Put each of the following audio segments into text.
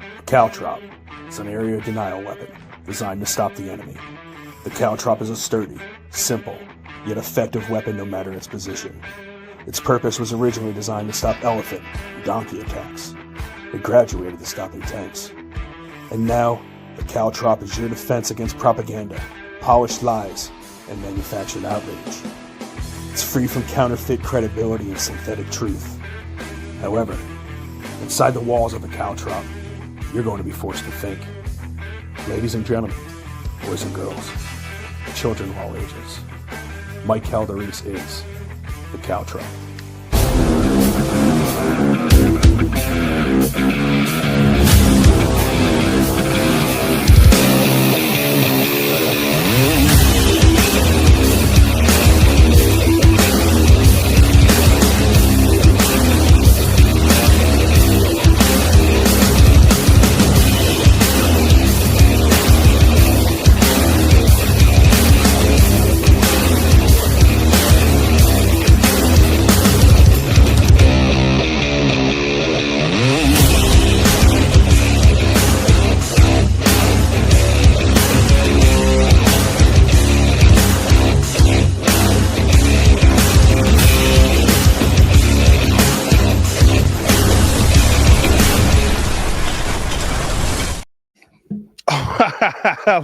A Caltrop is an area denial weapon designed to stop the enemy. The Caltrop is a sturdy, simple, yet effective weapon no matter its position. Its purpose was originally designed to stop elephant and donkey attacks. It graduated to stopping tanks. And now, the Caltrop is your defense against propaganda, polished lies, and manufactured outrage. It's free from counterfeit credibility and synthetic truth. However, inside the walls of the Caltrop, you're going to be forced to think. Ladies and gentlemen, boys and girls, children of all ages, Mike Calderese is the Caltrop.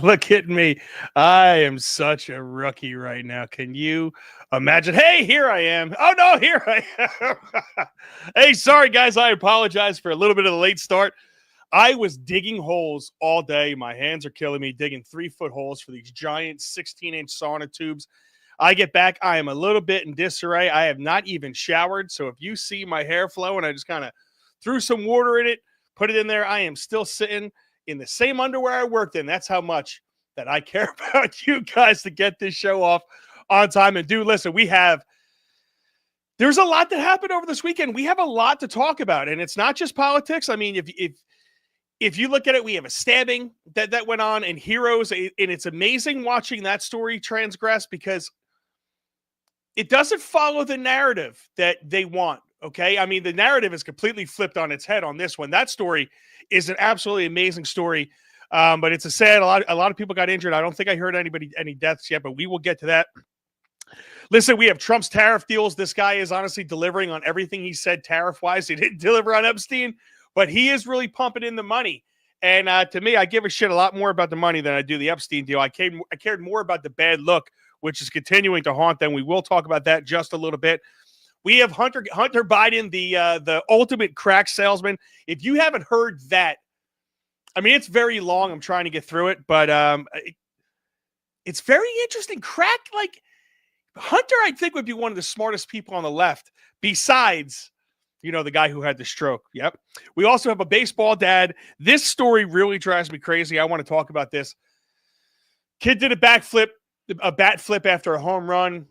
Look at me. I am such a rookie right now. Can you imagine? Hey, here I am. Oh, no, here I am. Hey, sorry, guys. I apologize for a little bit of the late start. I was digging holes all day. My hands are killing me, digging 3-foot holes for these giant 16-inch sauna tubes. I get back. I am a little bit in disarray. I have not even showered. So if you see my hair flowing, I just kind of threw some water in it, put it in there. I am still sitting in the same underwear I worked in. That's how much that I care about you guys to get this show off on time. And do listen, there's a lot that happened over this weekend. We have a lot to talk about, and it's not just politics. I mean, if you look at it, we have a stabbing that went on in Heroes, and it's amazing watching that story transgress because it doesn't follow the narrative that they want. Okay. I mean, the narrative is completely flipped on its head on this one. That story is an absolutely amazing story. But it's a lot of people got injured. I don't think I heard any deaths yet, but we will get to that. Listen, we have Trump's tariff deals. This guy is honestly delivering on everything he said tariff-wise. He didn't deliver on Epstein, but he is really pumping in the money. And to me, I give a shit a lot more about the money than I do the Epstein deal. I cared more about the bad look, which is continuing to haunt them. We will talk about that just a little bit. We have Hunter Biden, the ultimate crack salesman. If you haven't heard that, I mean, it's very long. I'm trying to get through it, but it's very interesting. Crack, like Hunter, I think would be one of the smartest people on the left, besides, the guy who had the stroke. Yep. We also have a baseball dad. This story really drives me crazy. I want to talk about this. Kid did a bat flip after a home run.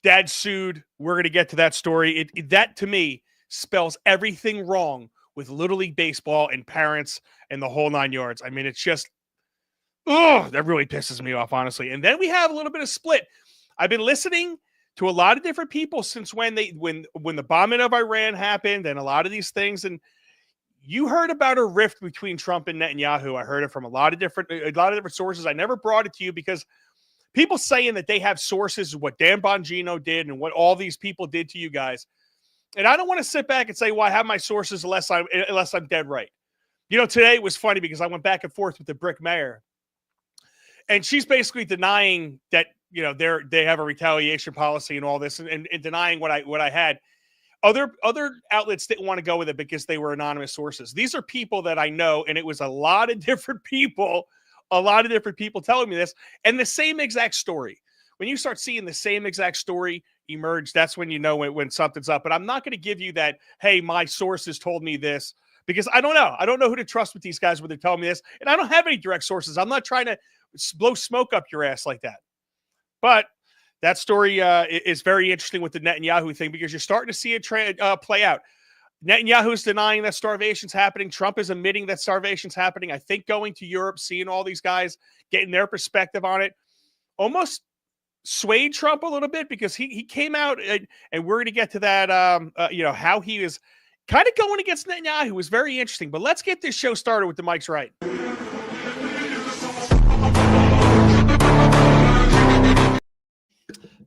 Dad sued. We're going to get to that story. That, to me, spells everything wrong with Little League Baseball and parents and the whole 9 yards. I mean, it's just, that really pisses me off, honestly. And then we have a little bit of split. I've been listening to a lot of different people since when the bombing of Iran happened and a lot of these things. And you heard about a rift between Trump and Netanyahu. I heard it from a lot of different sources. I never brought it to you because people saying that they have sources of what Dan Bongino did and what all these people did to you guys. And I don't want to sit back and say, well, I have my sources unless I'm dead right. Today it was funny because I went back and forth with the Brick Mayor. And she's basically denying that, they have a retaliation policy and all this and denying what I had. Other outlets didn't want to go with it because they were anonymous sources. These are people that I know, and it was a lot of different people telling me this, and the same exact story. When you start seeing the same exact story emerge, that's when you know when something's up. But I'm not going to give you that, hey, my sources told me this, because I don't know. I don't know who to trust with these guys when they're telling me this, and I don't have any direct sources. I'm not trying to blow smoke up your ass like that. But that story is very interesting with the Netanyahu thing because you're starting to see it play out. Netanyahu is denying that starvation's happening. Trump is admitting that starvation's happening. I think going to Europe, seeing all these guys, getting their perspective on it, almost swayed Trump a little bit because he came out and we're going to get to that, how he is kind of going against Netanyahu was very interesting. But let's get this show started with the mics right.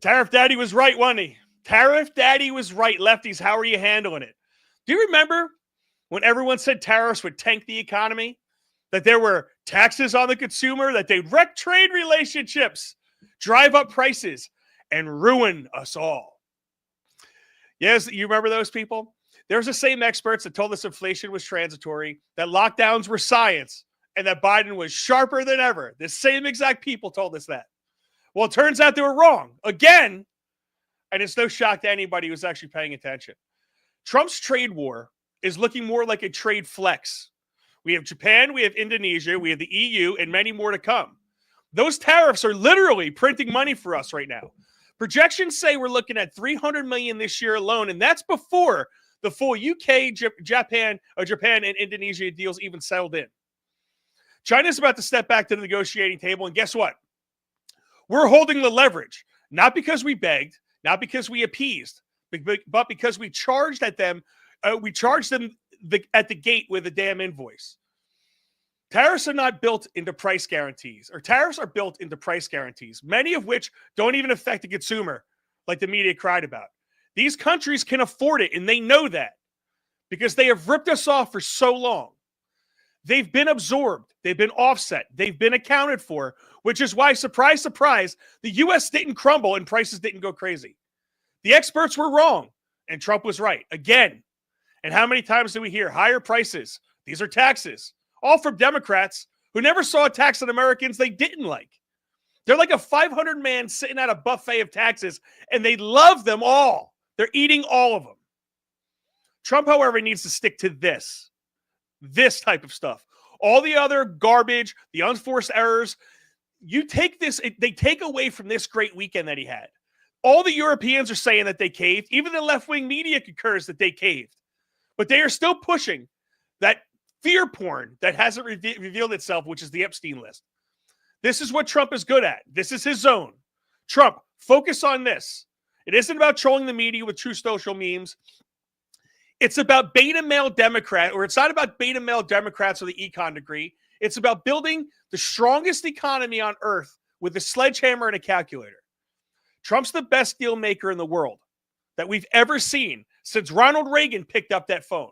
Tariff Daddy was right, wasn't he? Tariff Daddy was right. Lefties, how are you handling it? Do you remember when everyone said tariffs would tank the economy? That there were taxes on the consumer, that they'd wreck trade relationships, drive up prices, and ruin us all. Yes, you remember those people? There's the same experts that told us inflation was transitory, that lockdowns were science, and that Biden was sharper than ever. The same exact people told us that. Well, it turns out they were wrong again, and it's no shock to anybody who's actually paying attention. Trump's trade war is looking more like a trade flex. We have Japan, we have Indonesia, we have the EU, and many more to come. Those tariffs are literally printing money for us right now. Projections say we're looking at $300 million this year alone, and that's before the full UK, Japan, and Indonesia deals even settled in. China's about to step back to the negotiating table, and guess what? We're holding the leverage, not because we begged, not because we appeased, but because we charged at them. We charged them at the gate with a damn invoice. Tariffs are not built into price guarantees, or tariffs are built into price guarantees, many of which don't even affect the consumer, like the media cried about. These countries can afford it, and they know that because they have ripped us off for so long. They've been absorbed. They've been offset. They've been accounted for, which is why, surprise, surprise, the U.S. didn't crumble and prices didn't go crazy. The experts were wrong, and Trump was right again. And how many times do we hear higher prices? These are taxes, all from Democrats who never saw a tax on Americans they didn't like. They're like a 500-man sitting at a buffet of taxes, and they love them all. They're eating all of them. Trump, however, needs to stick to this type of stuff. All the other garbage, the unforced errors, you take this, they take away from this great weekend that he had. All the Europeans are saying that they caved. Even the left-wing media concurs that they caved. But they are still pushing that fear porn that hasn't revealed itself, which is the Epstein list. This is what Trump is good at. This is his zone. Trump, focus on this. It isn't about trolling the media with true social memes. It's about beta male Democrat, or it's not about beta male Democrats with the econ degree. It's about building the strongest economy on earth with a sledgehammer and a calculator. Trump's the best deal maker in the world that we've ever seen since Ronald Reagan picked up that phone.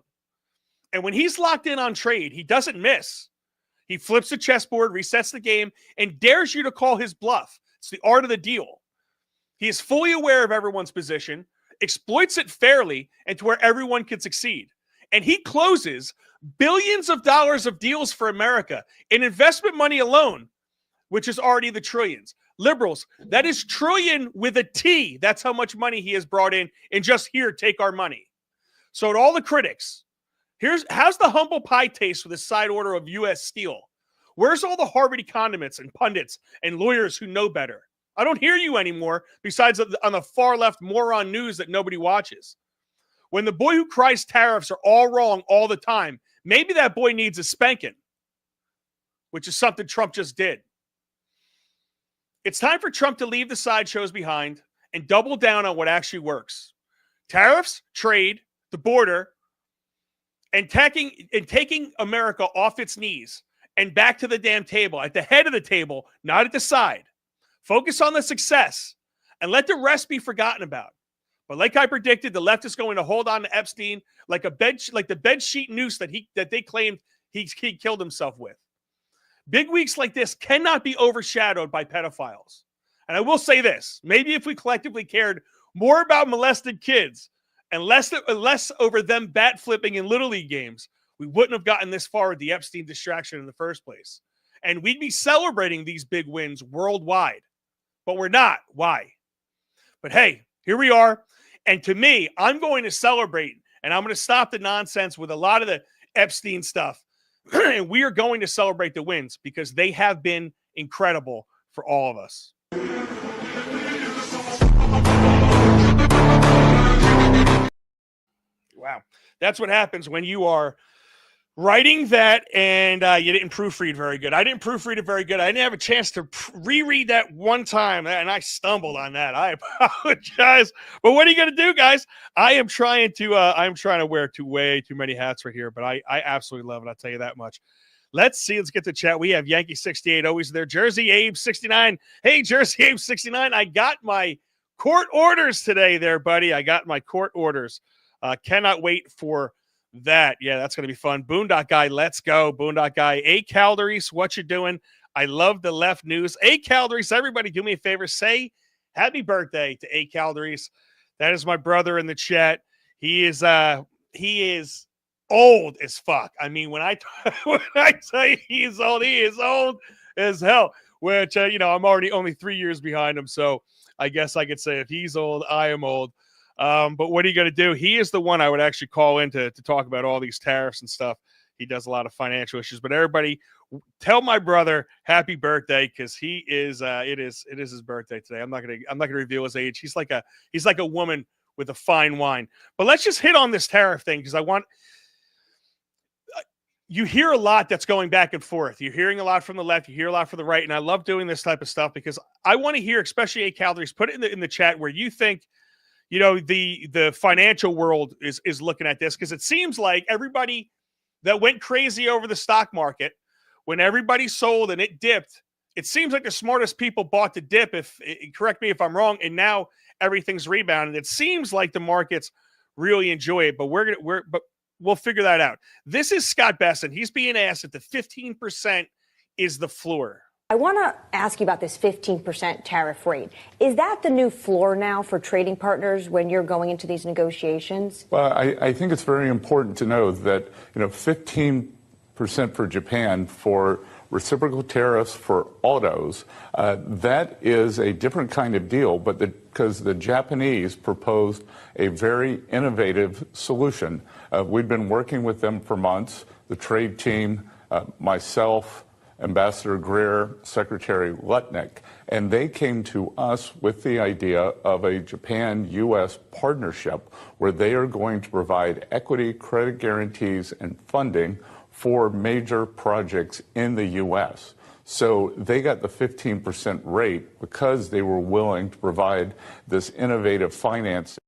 And when he's locked in on trade, he doesn't miss. He flips the chessboard, resets the game, and dares you to call his bluff. It's the art of the deal. He is fully aware of everyone's position, exploits it fairly, and to where everyone can succeed. And he closes billions of dollars of deals for America in investment money alone, which is already the trillions. Liberals, that is trillion with a T. That's how much money he has brought in, and just here, take our money. So to all the critics, how's the humble pie taste with a side order of U.S. Steel? Where's all the Harvard economists and pundits and lawyers who know better? I don't hear you anymore, besides on the far left moron news that nobody watches. When the boy who cries tariffs are all wrong all the time, maybe that boy needs a spanking, which is something Trump just did. It's time for Trump to leave the sideshows behind and double down on what actually works. Tariffs, trade, the border, and taking America off its knees and back to the damn table, at the head of the table, not at the side. Focus on the success and let the rest be forgotten about. But like I predicted, the left is going to hold on to Epstein like the bedsheet noose that they claimed he killed himself with. Big weeks like this cannot be overshadowed by pedophiles. And I will say this, maybe if we collectively cared more about molested kids and less over them bat flipping in Little League games, we wouldn't have gotten this far with the Epstein distraction in the first place. And we'd be celebrating these big wins worldwide. But we're not. Why? But hey, here we are. And to me, I'm going to celebrate, and I'm going to stop the nonsense with a lot of the Epstein stuff. And we are going to celebrate the wins because they have been incredible for all of us. Wow. That's what happens when you are writing that, and you didn't proofread very good. I didn't proofread it very good. I didn't have a chance to reread that one time, and I stumbled on that. I apologize. But what are you going to do, guys? I'm trying to wear way too many hats right here, but I absolutely love it. I'll tell you that much. Let's see. Let's get to chat. We have Yankee 68 always there. Jersey Abe 69. Hey, Jersey Abe 69. I got my court orders today there, buddy. I got my court orders. Cannot wait for that. Yeah, that's going to be fun. Boondock Guy, let's go. Boondock Guy. A Calories, what you doing? I love the left news. A Calories, everybody do me a favor. Say happy birthday to A Calories. That is my brother in the chat. He is old as fuck. I mean, when I tell you he is old as hell, which, I'm already only 3 years behind him. So I guess I could say if he's old, I am old. But what are you going to do? He is the one I would actually call in to talk about all these tariffs and stuff. He does a lot of financial issues. But everybody, tell my brother happy birthday, because he is. It is his birthday today. I'm not gonna reveal his age. He's like a woman with a fine wine. But let's just hit on this tariff thing, because I want. You hear a lot that's going back and forth. You're hearing a lot from the left. You hear a lot from the right, and I love doing this type of stuff because I want to hear, especially A Calories, put it in the chat where you think. The financial world is looking at this, because it seems like everybody that went crazy over the stock market, when everybody sold and it dipped, it seems like the smartest people bought the dip. Correct me if I'm wrong, and now everything's rebounded. It seems like the markets really enjoy it, but we'll figure that out. This is Scott Besson. He's being asked if the 15% is the floor. I want to ask you about this 15% tariff rate. Is that the new floor now for trading partners when you're going into these negotiations? Well, I think it's very important to know that 15% for Japan for reciprocal tariffs for autos, that is a different kind of deal, but because the Japanese proposed a very innovative solution. We've been working with them for months, the trade team, myself, Ambassador Greer, Secretary Lutnick, and they came to us with the idea of a Japan-U.S. partnership where they are going to provide equity, credit guarantees, and funding for major projects in the U.S. So they got the 15% rate because they were willing to provide this innovative financing.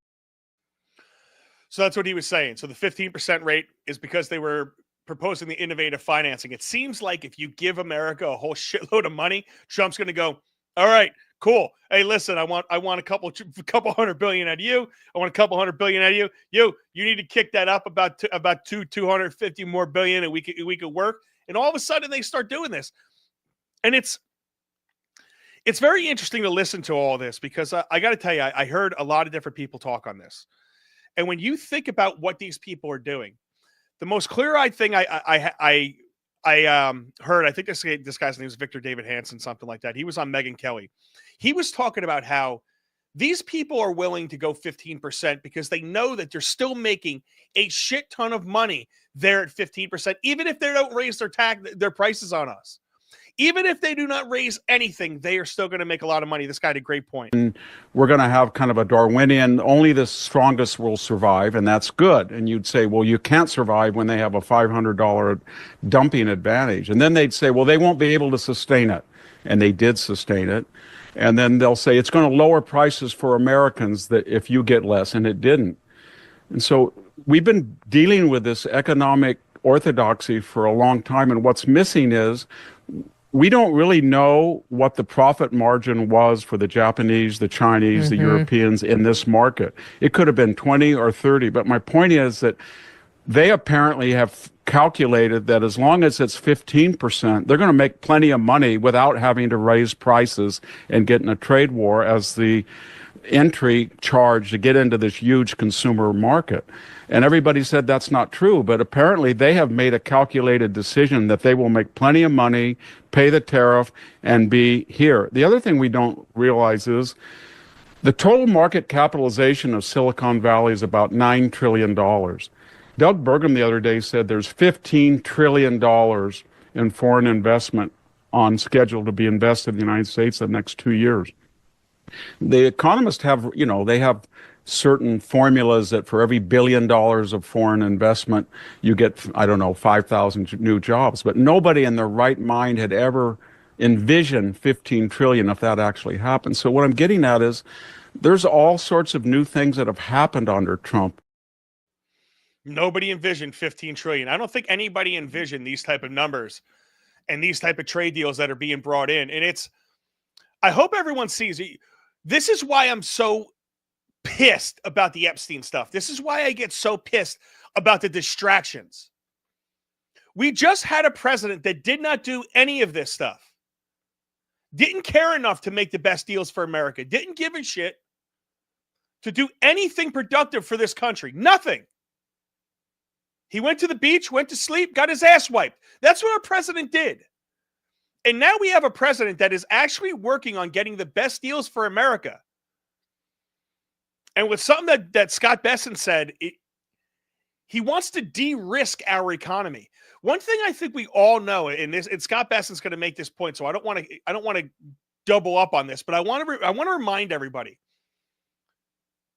So that's what he was saying. So the 15% rate is because they were proposing the innovative financing. It seems like if you give America a whole shitload of money, Trump's going to go, all right, cool. Hey, listen, I want a couple $100 billion out of you. I want a couple $100 billion out of you. You need to kick that up about 250 more billion, and we could work. And all of a sudden they start doing this. And it's very interesting to listen to all this, because I got to tell you, I heard a lot of different people talk on this. And when you think about what these people are doing, the most clear-eyed thing I heard, I think this guy's name is Victor David Hansen, something like that. He was on Megyn Kelly. He was talking about how these people are willing to go 15% because they know that they're still making a shit ton of money there at 15%, even if they don't raise their prices on us. Even if they do not raise anything, they are still going to make a lot of money. This guy had a great point. And we're going to have kind of a Darwinian, only the strongest will survive, and that's good. And you'd say, well, you can't survive when they have a $500 dumping advantage. And then they'd say, well, they won't be able to sustain it. And they did sustain it. And then they'll say it's going to lower prices for Americans that if you get less, and it didn't. And so we've been dealing with this economic orthodoxy for a long time, and what's missing is we don't really know what the profit margin was for the Japanese, the Chinese, the Europeans in this market. It could have been 20 or 30, but my point is that they apparently have calculated that as long as it's 15%, they're going to make plenty of money without having to raise prices and get in a trade war as the entry charge to get into this huge consumer market. And everybody said that's not true, but apparently they have made a calculated decision that they will make plenty of money, pay the tariff, and be here. The other thing we don't realize is the total market capitalization of Silicon Valley is about $9 trillion. Doug Burgum the other day said there's $15 trillion in foreign investment on schedule to be invested in the United States in the next 2 years. The economists have, they have certain formulas that for every $1 billion of foreign investment, you get, I don't know, 5,000 new jobs. But nobody in their right mind had ever envisioned 15 trillion if that actually happened. So what I'm getting at is there's all sorts of new things that have happened under Trump. Nobody envisioned 15 trillion. I don't think anybody envisioned these type of numbers and these type of trade deals that are being brought in. And I hope everyone sees it. This is why I'm so pissed about the Epstein stuff. This is why I get so pissed about the distractions. We just had a president that did not do any of this stuff. Didn't care enough to make the best deals for America. Didn't give a shit to do anything productive for this country. Nothing. He went to the beach, went to sleep, got his ass wiped. That's what our president did. And now we have a president that is actually working on getting the best deals for America. And with something that Scott Bessent said, he wants to de-risk our economy. One thing I think we all know, and Scott Bessent's going to make this point, so I don't want to double up on this, but I want to remind everybody,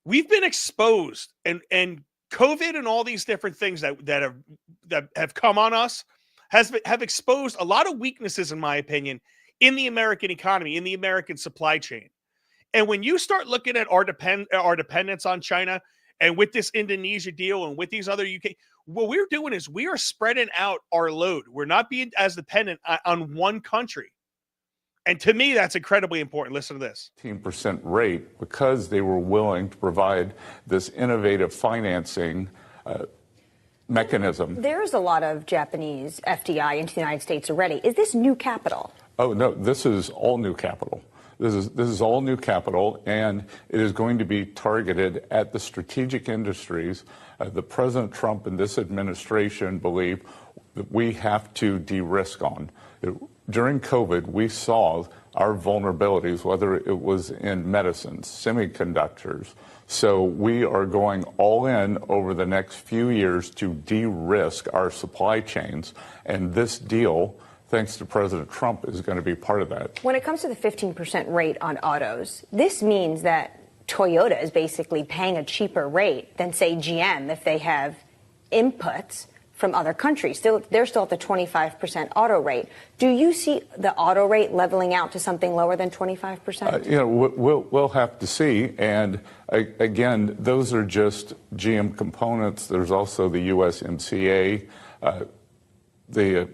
we've been exposed, and COVID and all these different things that have come on us have exposed a lot of weaknesses, in my opinion, in the American economy, in the American supply chain. And when you start looking at our dependence on China, and with this Indonesia deal and with these other UK, what we're doing is we are spreading out our load. We're not being as dependent on one country. And to me, that's incredibly important. Listen to this. 15% rate because they were willing to provide this innovative financing mechanism. There's a lot of Japanese FDI into the United States already. Is this new capital? Oh, no, this is all new capital. This is all new capital, and it is going to be targeted at the strategic industries that President Trump and this administration believe that we have to de-risk on. During COVID, we saw our vulnerabilities, whether it was in medicines, semiconductors. So we are going all in over the next few years to de-risk our supply chains. And this deal, thanks to President Trump, is going to be part of that. When it comes to the 15% rate on autos, this means that Toyota is basically paying a cheaper rate than, say, GM if they have inputs from other countries. They're still at the 25% auto rate. Do you see the auto rate leveling out to something lower than 25%? We'll have to see. And again, those are just GM components. There's also the USMCA, the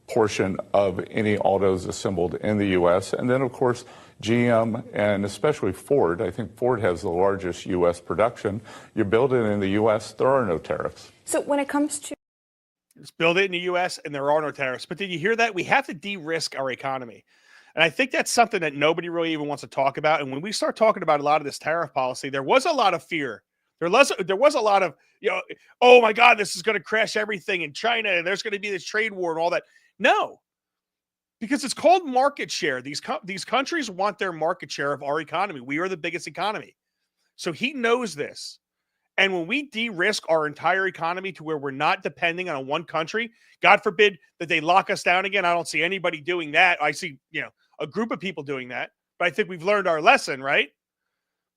portion of any autos assembled in the U.S. And then, of course, GM and especially Ford. I think Ford has the largest U.S. production. You build it in the U.S., there are no tariffs. So when it comes to Just build it in the U.S. and there are no tariffs. But did you hear that? We have to de-risk our economy. And I think that's something that nobody really even wants to talk about. And when we start talking about a lot of this tariff policy, there was a lot of fear. There was a lot of, oh my God, this is going to crash everything in China and there's going to be this trade war and all that. No, because it's called market share. These countries want their market share of our economy. We are the biggest economy. So he knows this. And when we de-risk our entire economy to where we're not depending on one country, God forbid that they lock us down again. I don't see anybody doing that. I see, a group of people doing that, but I think we've learned our lesson, right?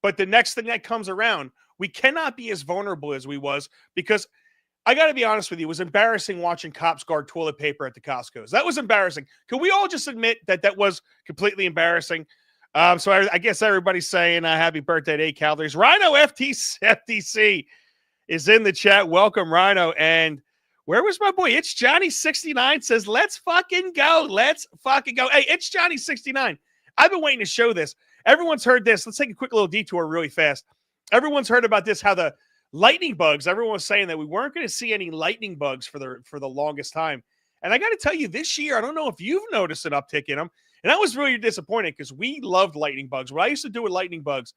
But the next thing that comes around, we cannot be as vulnerable as we was, because I got to be honest with you, it was embarrassing watching cops guard toilet paper at the Costco's. That was embarrassing. Can we all just admit that was completely embarrassing? So I guess everybody's saying happy birthday to 8 calories. Rhino FTC is in the chat. Welcome, Rhino. And where was my boy? It's Johnny69 says, let's fucking go. Let's fucking go. Hey, it's Johnny69. I've been waiting to show this. Everyone's heard this. Let's take a quick little detour really fast. Everyone's heard about this, how the lightning bugs, everyone was saying that we weren't going to see any lightning bugs for the longest time. And I got to tell you, this year, I don't know if you've noticed an uptick in them. And I was really disappointed because we loved lightning bugs. What I used to do with lightning bugs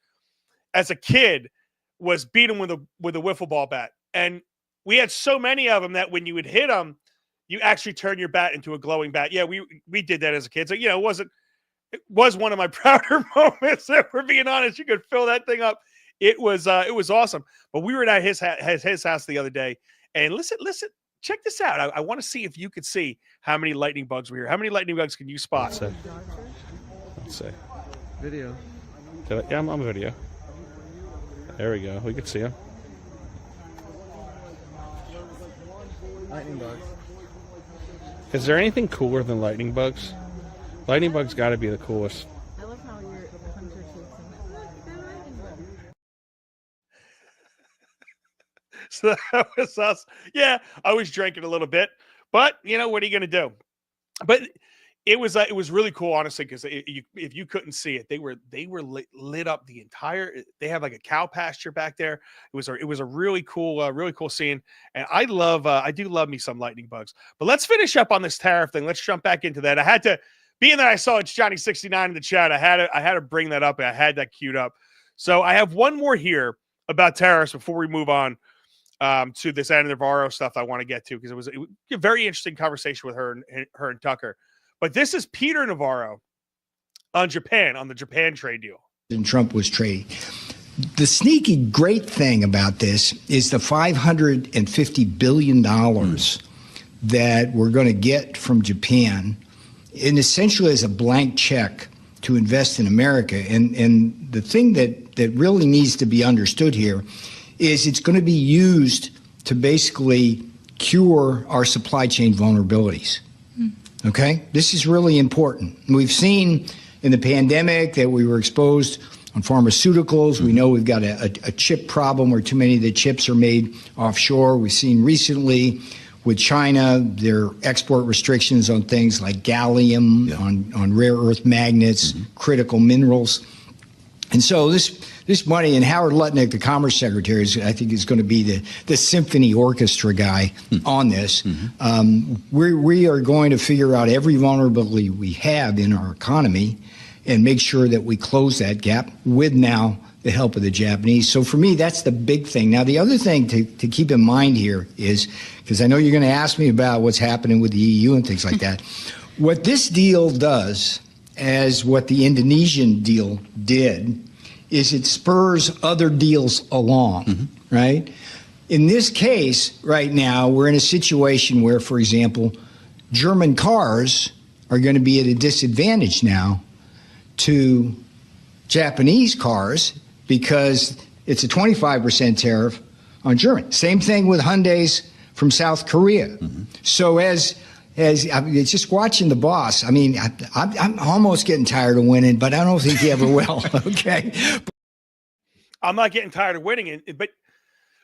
as a kid was beat them with a wiffle ball bat. And we had so many of them that when you would hit them, you actually turn your bat into a glowing bat. Yeah, we did that as a kid. So, it was one of my prouder moments. If we're being honest, you could fill that thing up. It was awesome. But we were at his house the other day, and listen, check this out. I want to see if you could see how many lightning bugs were here. How many lightning bugs can you spot? Let's see. Video. Yeah, I'm on video. There we go. We can see him. Lightning bugs. Is there anything cooler than lightning bugs? Lightning bugs got to be the coolest. I love how your hunter shoots them. Look, they're lightning bugs. So that was us. Yeah, I was drinking a little bit, but what are you going to do? But it was really cool, honestly, because if you couldn't see it, they were lit up the entire. They have like a cow pasture back there. It was a really cool scene, and I do love me some lightning bugs. But let's finish up on this tariff thing. Let's jump back into that. I had to, being that I saw it's Johnny69 in the chat, I had to bring that up. And I had that queued up. So I have one more here about tariffs before we move on to this Ana Navarro stuff I want to get to, because it was a very interesting conversation with her and Tucker. But this is Peter Navarro on the Japan trade deal. And Trump was trading. The sneaky great thing about this is the $550 billion that we're going to get from Japan, and essentially as a blank check to invest in America. And the thing that really needs to be understood here is it's going to be used to basically cure our supply chain vulnerabilities. Okay? This is really important. We've seen in the pandemic that we were exposed on pharmaceuticals. We know we've got a chip problem where too many of the chips are made offshore. We've seen recently with China their export restrictions on things like gallium, on rare earth magnets, critical minerals. And so this money, and Howard Lutnick, the Commerce Secretary, I think is going to be the symphony orchestra guy on this. We are going to figure out every vulnerability we have in our economy and make sure that we close that gap with now the help of the Japanese. So for me, that's the big thing. Now, the other thing to keep in mind here is, because I know you're going to ask me about what's happening with the EU and things like that, what this deal does, as what the Indonesian deal did, is it spurs other deals along, right? In this case, right now, we're in a situation where, for example, German cars are going to be at a disadvantage now to Japanese cars because it's a 25% tariff on German. Same thing with Hyundais from South Korea. So as I mean, just watching the boss, I mean, I'm almost getting tired of winning, but I don't think he ever will, okay? I'm not getting tired of winning, but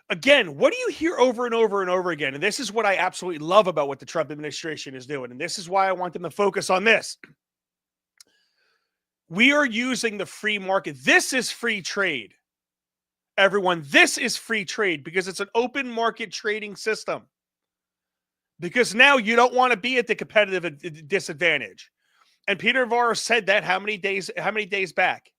again, what do you hear over and over and over again? And this is what I absolutely love about what the Trump administration is doing, and this is why I want them to focus on this. We are using the free market. This is free trade. Everyone, this is free trade because it's an open market trading system. Because now you don't want to be at the competitive disadvantage. And Peter Navarro said that how many days back?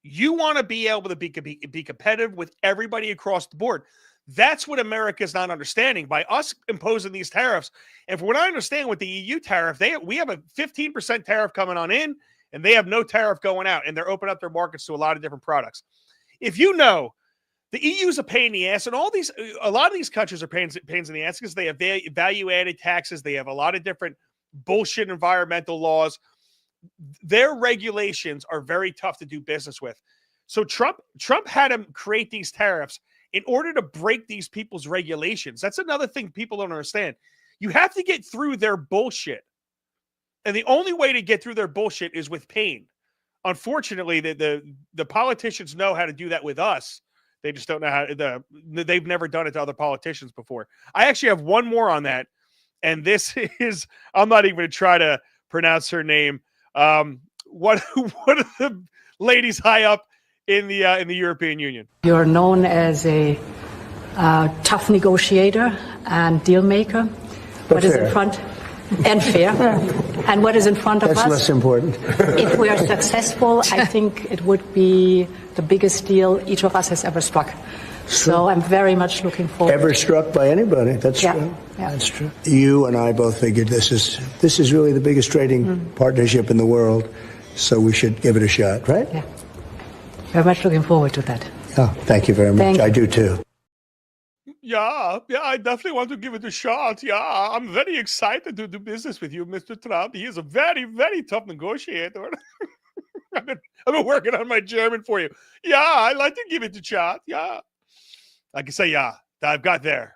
You want to be able to be competitive with everybody across the board. That's what America is not understanding by us imposing these tariffs. And from what I understand with the EU tariff, we have a 15% tariff coming on in, and they have no tariff going out, and they're opening up their markets to a lot of different products. If you know, the EU is a pain in the ass, and a lot of these countries are pains in the ass because they have value-added taxes. They have a lot of different bullshit environmental laws. Their regulations are very tough to do business with. So Trump had to create these tariffs in order to break these people's regulations. That's another thing people don't understand. You have to get through their bullshit. And the only way to get through their bullshit is with pain. Unfortunately, the politicians know how to do that with us. They just don't know how they've never done it to other politicians before. I actually have one more on that. And this is, I'm not even going to try to pronounce her name. What are the ladies high up in the European Union? You're known as a tough negotiator and deal maker. What is in front? And fair. And what is in front of us? That's less important. If we are successful, I think it would be the biggest deal each of us has ever struck. So I'm very much looking forward. Ever struck by anybody? That's true. Yeah. That's true. You and I both figured this is really the biggest trading partnership in the world, so we should give it a shot, right? Yeah. Very much looking forward to that. Oh, thank you very much. I do too. Yeah, I definitely want to give it a shot. Yeah, I'm very excited to do business with you, Mr. Trump. He is a very, very tough negotiator. I've been working on my German for you. Yeah, I'd like to give it a shot. Yeah. I can say, yeah, I've gotten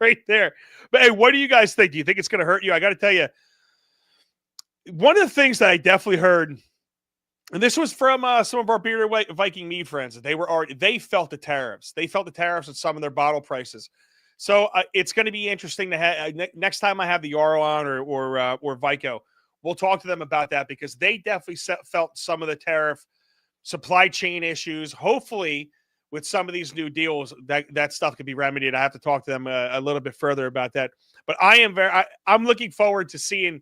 right there. But hey, what do you guys think? Do you think it's going to hurt you? I got to tell you, one of the things that I definitely heard, and this was from some of our Beer Viking mead friends, they felt the tariffs. They felt the tariffs on some of their bottle prices. So it's going to be interesting to have next time I have the Yarrow on or Vico, we'll talk to them about that, because they definitely felt some of the tariff supply chain issues. Hopefully, with some of these new deals, that stuff could be remedied. I have to talk to them a little bit further about that. But I'm looking forward to seeing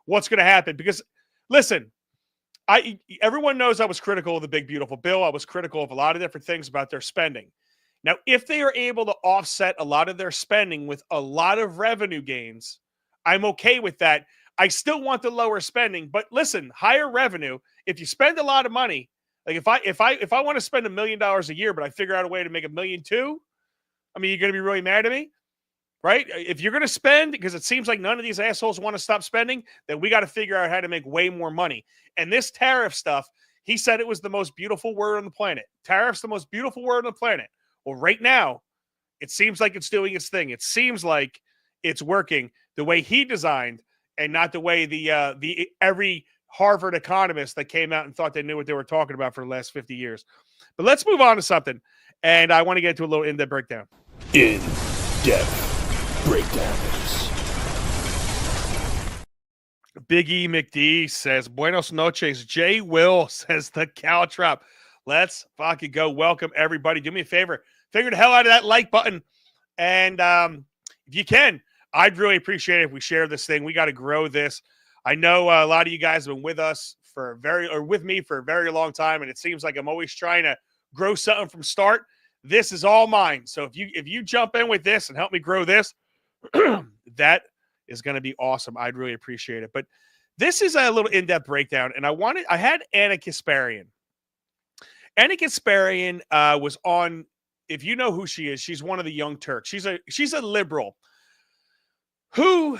what's going to happen, because listen, everyone knows I was critical of the big beautiful bill. I was critical of a lot of different things about their spending. Now, if they are able to offset a lot of their spending with a lot of revenue gains, I'm okay with that. I still want the lower spending, but listen, higher revenue. If you spend a lot of money, like if I want to spend $1 million a year, but I figure out a way to make $1.2 million, I mean, you're going to be really mad at me, right? If you're going to spend, because it seems like none of these assholes want to stop spending, then we got to figure out how to make way more money. And this tariff stuff, he said it was the most beautiful word on the planet. Tariff's the most beautiful word on the planet. Well, right now, it seems like it's doing its thing. It seems like it's working the way he designed, and not the way the every Harvard economist that came out and thought they knew what they were talking about for the last 50 years. But let's move on to something. And I want to get to a little in-depth breakdown. In-depth breakdowns. Big E McD says, Buenos noches. Jay Will says, the Caltrop. Let's fucking go. Welcome, everybody. Do me a favor. Figure the hell out of that like button. And if you can, I'd really appreciate it if we share this thing. We got to grow this. I know a lot of you guys have been with us with me for a very long time, and it seems like I'm always trying to grow something from start. This is all mine. So if you jump in with this and help me grow this, that is going to be awesome. I'd really appreciate it. But this is a little in-depth breakdown, and I had Anna Kasparian. Anna Kasparian was on, if you know who she is, she's one of the Young Turks. She's a liberal who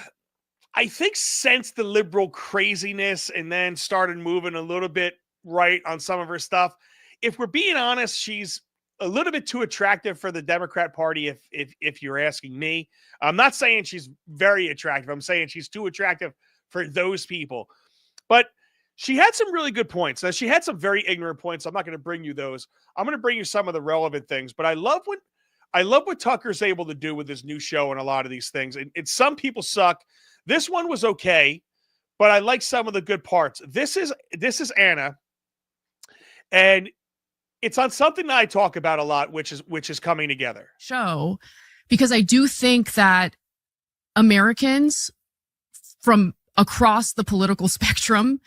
I think sensed the liberal craziness and then started moving a little bit right on some of her stuff. If we're being honest, she's a little bit too attractive for the Democrat Party, if you're asking me. I'm not saying she's very attractive. I'm saying she's too attractive for those people. But she had some really good points. Now, she had some very ignorant points. I'm not going to bring you those. I'm going to bring you some of the relevant things. But I love what Tucker's able to do with his new show and a lot of these things. And some people suck. This one was okay, but I like some of the good parts. This is Anna, and it's on something that I talk about a lot, which is coming together. Show, because I do think that Americans from across the political spectrum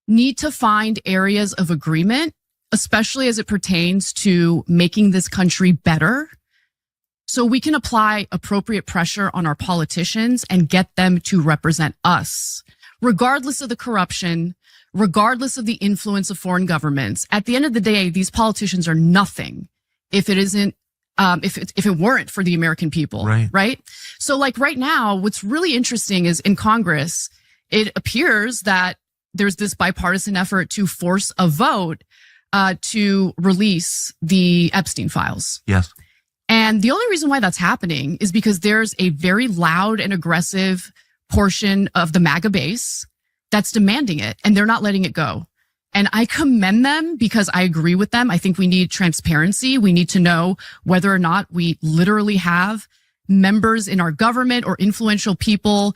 need to find areas of agreement, especially as it pertains to making this country better, so we can apply appropriate pressure on our politicians and get them to represent us, regardless of the corruption, regardless of the influence of foreign governments. At the end of the day, these politicians are nothing if it isn't, if it weren't for the American people, right? So like right now, what's really interesting is in Congress, it appears that there's this bipartisan effort to force a vote to release the Epstein files. Yes. And the only reason why that's happening is because there's a very loud and aggressive portion of the MAGA base that's demanding it, and they're not letting it go. And I commend them because I agree with them. I think we need transparency. We need to know whether or not we literally have members in our government or influential people,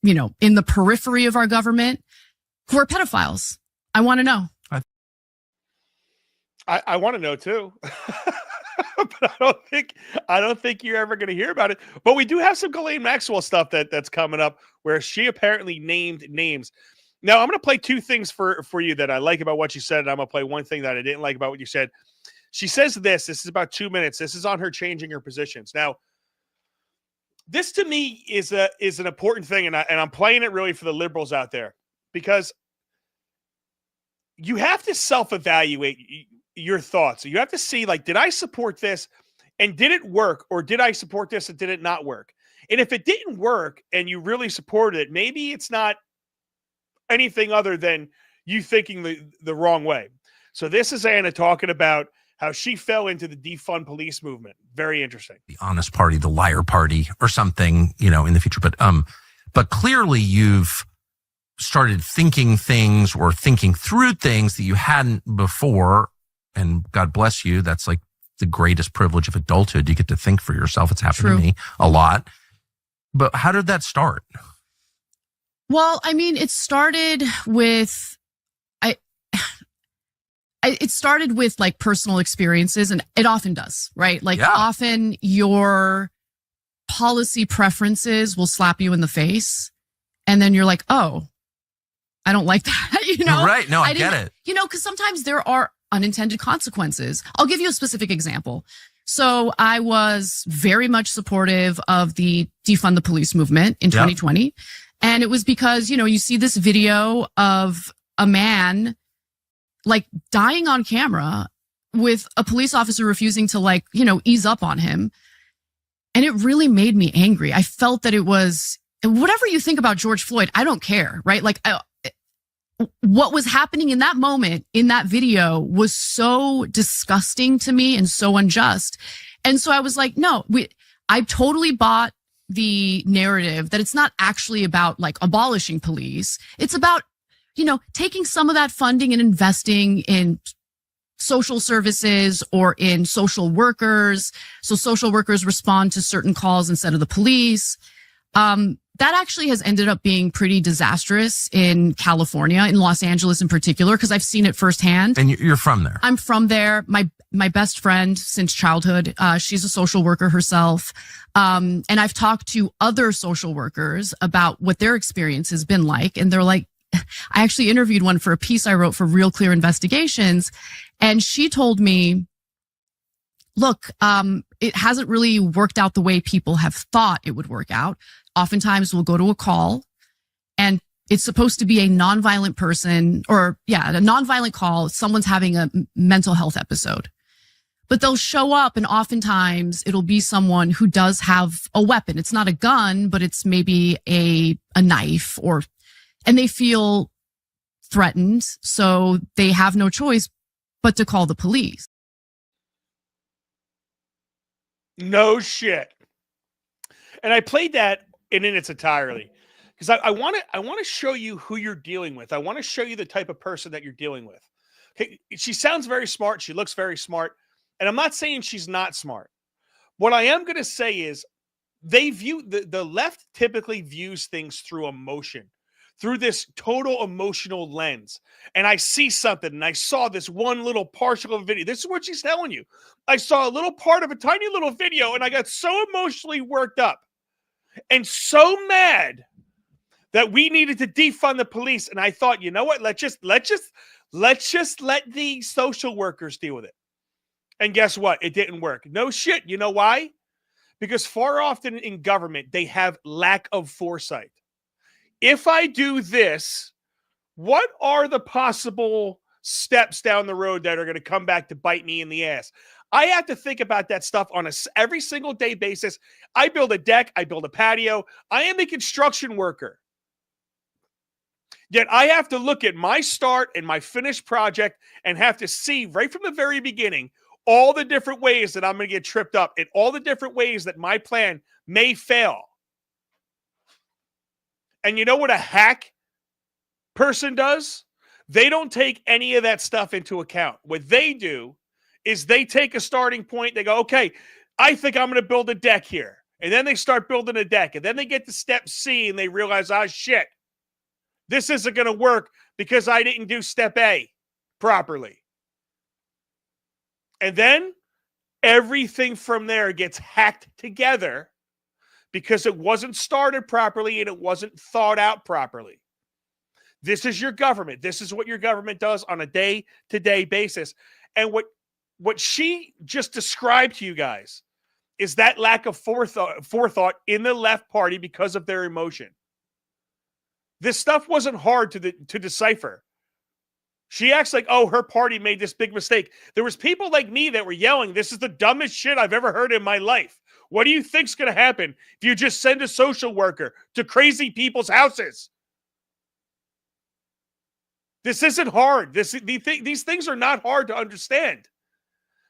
you know, in the periphery of our government who are pedophiles. I want to know. I want to know too. But I don't think you're ever going to hear about it. But we do have some Ghislaine Maxwell stuff that's coming up where she apparently named names. Now, I'm going to play two things for you that I like about what you said, and I'm going to play one thing that I didn't like about what you said. She says this is about 2 minutes. This is on her changing her positions. Now, this to me is an important thing, and I'm playing it really for the liberals out there, because you have to self-evaluate your thoughts. You have to see, like, did I support this and did it work, or did I support this and did it not work? And if it didn't work and you really supported it, maybe it's not anything other than you thinking the wrong way. So this is Anna talking about how she fell into the defund police movement. Very interesting. The honest party, the liar party, or something, you know, in the future. But clearly you've started thinking things or thinking through things that you hadn't before. And God bless you. That's like the greatest privilege of adulthood. You get to think for yourself. It's happened to me a lot. But how did that start? Well, I mean, it started with it started with like personal experiences, and it often does, right? Like often your policy preferences will slap you in the face, and then you're like, oh, I don't like that, you know? Right. No, I get it. You know, because sometimes there are unintended consequences. I'll give you a specific example. So I was very much supportive of the defund the police movement in 2020. And it was because, you know, you see this video of a man like dying on camera with a police officer refusing to like, you know, ease up on him. And it really made me angry. I felt that it was, whatever you think about George Floyd, I don't care, right? Like what was happening in that moment in that video was so disgusting to me and so unjust. And so I was like, no, I totally bought the narrative that it's not actually about like abolishing police. It's about, you know, taking some of that funding and investing in social services or in social workers. So social workers respond to certain calls instead of the police. That actually has ended up being pretty disastrous in California, in Los Angeles in particular, because I've seen it firsthand. And you're from there. I'm from there. My best friend since childhood, she's a social worker herself. And I've talked to other social workers about what their experience has been like. And they're like, I actually interviewed one for a piece I wrote for Real Clear Investigations. And she told me, look, it hasn't really worked out the way people have thought it would work out. Oftentimes we'll go to a call and it's supposed to be a nonviolent person a nonviolent call. Someone's having a mental health episode, but they'll show up and oftentimes it'll be someone who does have a weapon. It's not a gun, but it's maybe a knife and they feel threatened. So they have no choice but to call the police. No shit. And I played that in its entirety because I want to show you who you're dealing with. I want to show you the type of person that you're dealing with. Okay, she sounds very smart. She looks very smart. And I'm not saying she's not smart. What I am going to say is they view the left typically views things through emotion, through this total emotional lens. And I see something and I saw this one little partial of a video. This is what she's telling you. I saw a little part of a tiny little video and I got so emotionally worked up and so mad that we needed to defund the police. And I thought, you know what? Let's just let the social workers deal with it. And guess what? It didn't work. No shit. You know why? Because far often in government, they have lack of foresight. If I do this, what are the possible steps down the road that are going to come back to bite me in the ass? I have to think about that stuff on every single day basis. I build a deck. I build a patio. I am a construction worker. Yet I have to look at my start and my finished project and have to see right from the very beginning all the different ways that I'm going to get tripped up and all the different ways that my plan may fail. And you know what a hack person does? They don't take any of that stuff into account. What they do is they take a starting point. They go, okay, I think I'm going to build a deck here. And then they start building a deck. And then they get to step C and they realize, oh, shit, this isn't going to work because I didn't do step A properly. And then everything from there gets hacked together because it wasn't started properly and it wasn't thought out properly. This is your government. This is what your government does on a day-to-day basis. And what she just described to you guys is that lack of forethought in the left party because of their emotion. This stuff wasn't hard to decipher. She acts like, oh, her party made this big mistake. There was people like me that were yelling, this is the dumbest shit I've ever heard in my life. What do you think's going to happen if you just send a social worker to crazy people's houses? This isn't hard. These things are not hard to understand.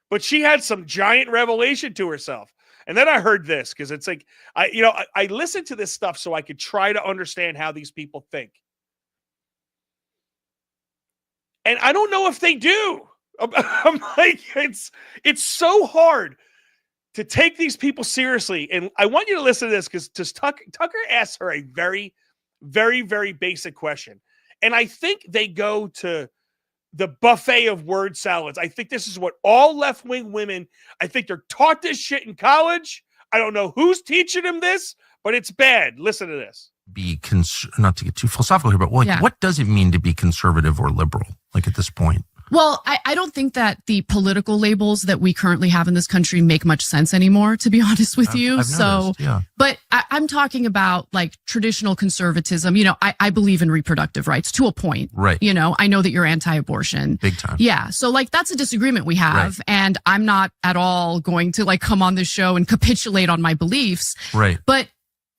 But she had some giant revelation to herself. And then I heard this because it's like, I listened to this stuff so I could try to understand how these people think. And I don't know if they do. I'm like, it's so hard to take these people seriously. And I want you to listen to this because Tucker asks her a very, very, very basic question. And I think they go to the buffet of word salads. I think this is what all left-wing women, I think they're taught this shit in college. I don't know who's teaching them this, but it's bad. Listen to this. Not to get too philosophical here, but what does it mean to be conservative or liberal, like at this point? Well, I don't think that the political labels that we currently have in this country make much sense anymore, to be honest with you. I've noticed, yeah. But I'm talking about like traditional conservatism. I believe in reproductive rights to a point. Right. I know that you're anti-abortion. Big time. Yeah. So like that's a disagreement we have. Right. And I'm not at all going to like come on this show and capitulate on my beliefs. Right. But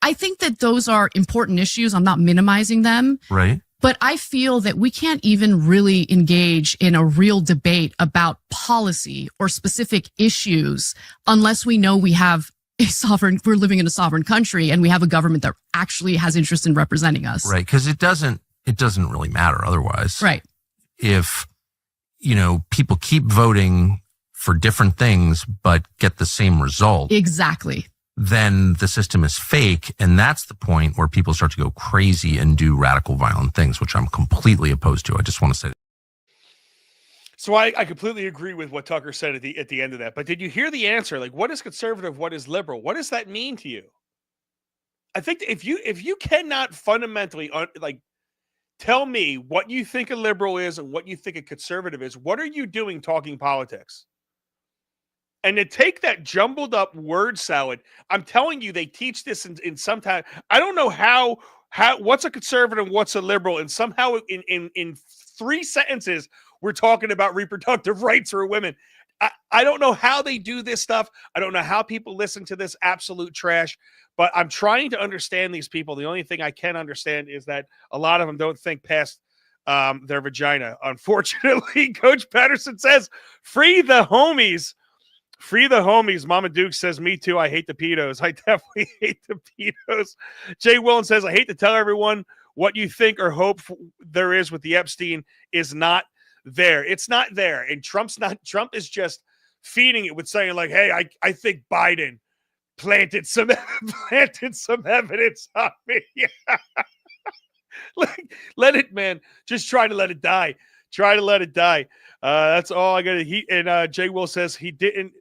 I think that those are important issues. I'm not minimizing them. Right. But I feel that we can't even really engage in a real debate about policy or specific issues unless we know we're living in a sovereign country and we have a government that actually has interest in representing us. Right. Because it doesn't really matter otherwise. Right. If, people keep voting for different things, but get the same result. Exactly. Then the system is fake. And that's the point where people start to go crazy and do radical, violent things, which I'm completely opposed to. I just want to say that. So I completely agree with what Tucker said at the end of that. But did you hear the answer? Like, what is conservative? What is liberal? What does that mean to you? I think if you cannot fundamentally tell me what you think a liberal is and what you think a conservative is, what are you doing talking politics? And to take that jumbled up word salad, I'm telling you, they teach this in some time. I don't know how what's a conservative and what's a liberal, and somehow in 3 sentences we're talking about reproductive rights for women. I don't know how they do this stuff. I don't know how people listen to this absolute trash, but I'm trying to understand these people. The only thing I can understand is that a lot of them don't think past their vagina. Unfortunately, Coach Patterson says, free the homies. Free the homies. Mama Duke says, me too. I hate the pedos. I definitely hate the pedos. Jay Willen says, I hate to tell everyone what you think or hope there is with the Epstein is not there. It's not there. And Trump is just feeding it with saying like, hey, I think Biden planted some evidence on me. Let it, man. Just try to let it die. Try to let it die. That's all I got to. And Jay Will says he didn't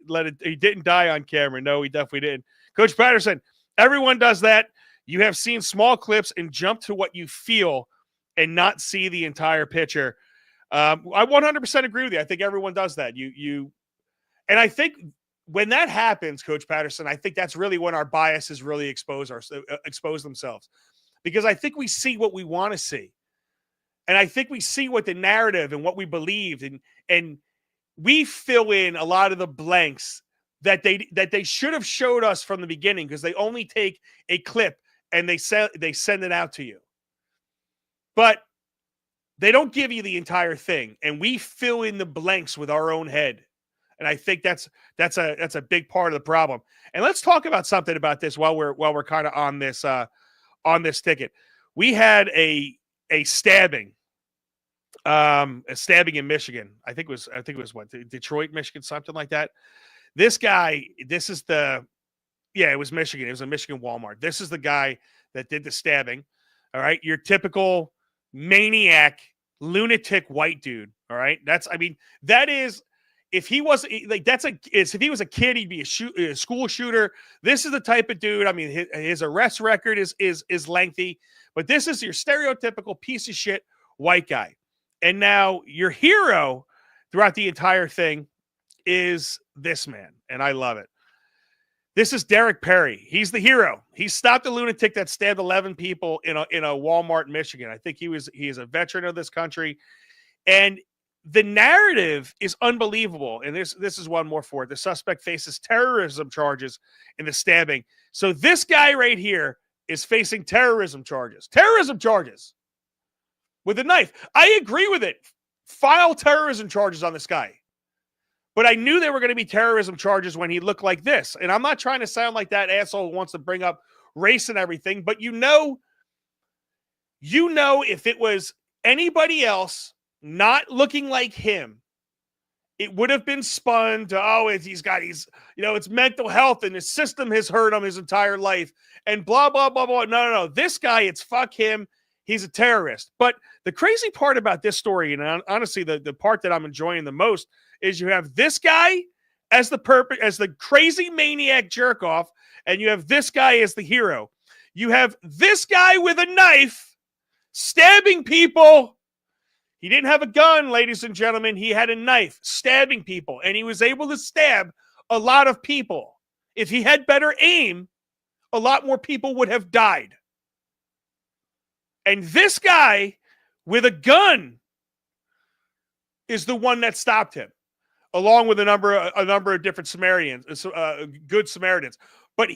die on camera. No, he definitely didn't. Coach Patterson, everyone does that. You have seen small clips and jump to what you feel and not see the entire picture. I 100% agree with you. I think everyone does that. And I think when that happens, Coach Patterson, I think that's really when our biases really expose themselves, because I think we see what we want to see. And I think we see what the narrative and what we believed, and we fill in a lot of the blanks that they should have showed us from the beginning, because they only take a clip and they send it out to you. But they don't give you the entire thing, and we fill in the blanks with our own head. And I think that's a big part of the problem. And let's talk about something about this while we're kind of on this ticket. We had a stabbing in Michigan. I think it was what, Detroit, Michigan, something like that. This guy, it was Michigan. It was a Michigan Walmart. This is the guy that did the stabbing. All right. Your typical maniac, lunatic white dude. All right. That is, if he was like, if he was a kid, he'd be a school shooter. This is the type of dude. I mean, his arrest record is lengthy, but this is your stereotypical piece of shit white guy. And now your hero throughout the entire thing is this man, and I love it. This is Derek Perry. He's the hero. He stopped a lunatic that stabbed 11 people in a Walmart in Michigan. I think he is a veteran of this country, and the narrative is unbelievable. And this is one more for it. The suspect faces terrorism charges in the stabbing. So this guy right here is facing terrorism charges. Terrorism charges. with a knife. I agree with it. File terrorism charges on this guy. But I knew there were going to be terrorism charges when he looked like this. And I'm not trying to sound like that asshole who wants to bring up race and everything, but you know if it was anybody else not looking like him, it would have been spun to, it's mental health and his system has hurt him his entire life and blah, blah, blah, blah. No. This guy, it's fuck him. He's a terrorist. But the crazy part about this story, and honestly, the part that I'm enjoying the most, is you have this guy as the crazy maniac jerk off, and you have this guy as the hero. You have this guy with a knife stabbing people. He didn't have a gun, ladies and gentlemen. He had a knife stabbing people, and he was able to stab a lot of people. If he had better aim, a lot more people would have died. And this guy with a gun is the one that stopped him, along with a number of different good Samaritans. But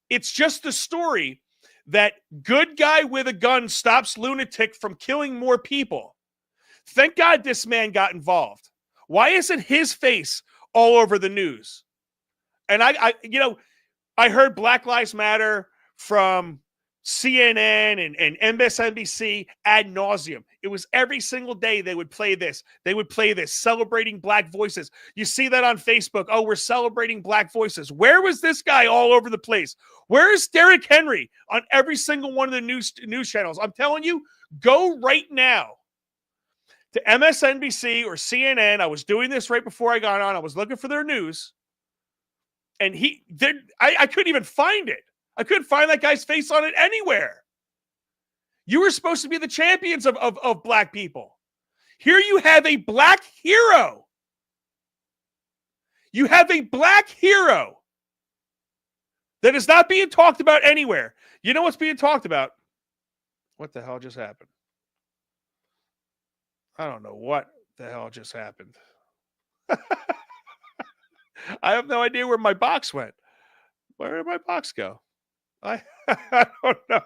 it's just the story that good guy with a gun stops lunatic from killing more people. Thank God this man got involved. Why isn't his face all over the news? And I heard Black Lives Matter from CNN and MSNBC ad nauseum. It was every single day they would play this. They would play this, celebrating black voices. You see that on Facebook. Oh, we're celebrating black voices. Where was this guy all over the place? Where is Derrick Henry on every single one of the news channels? I'm telling you, go right now to MSNBC or CNN. I was doing this right before I got on. I was looking for their news. And I couldn't even find it. I couldn't find that guy's face on it anywhere. You were supposed to be the champions of black people. Here you have a black hero. You have a black hero that is not being talked about anywhere. You know what's being talked about? What the hell just happened? I don't know what the hell just happened. I have no idea where my box went. Where did my box go? I don't know.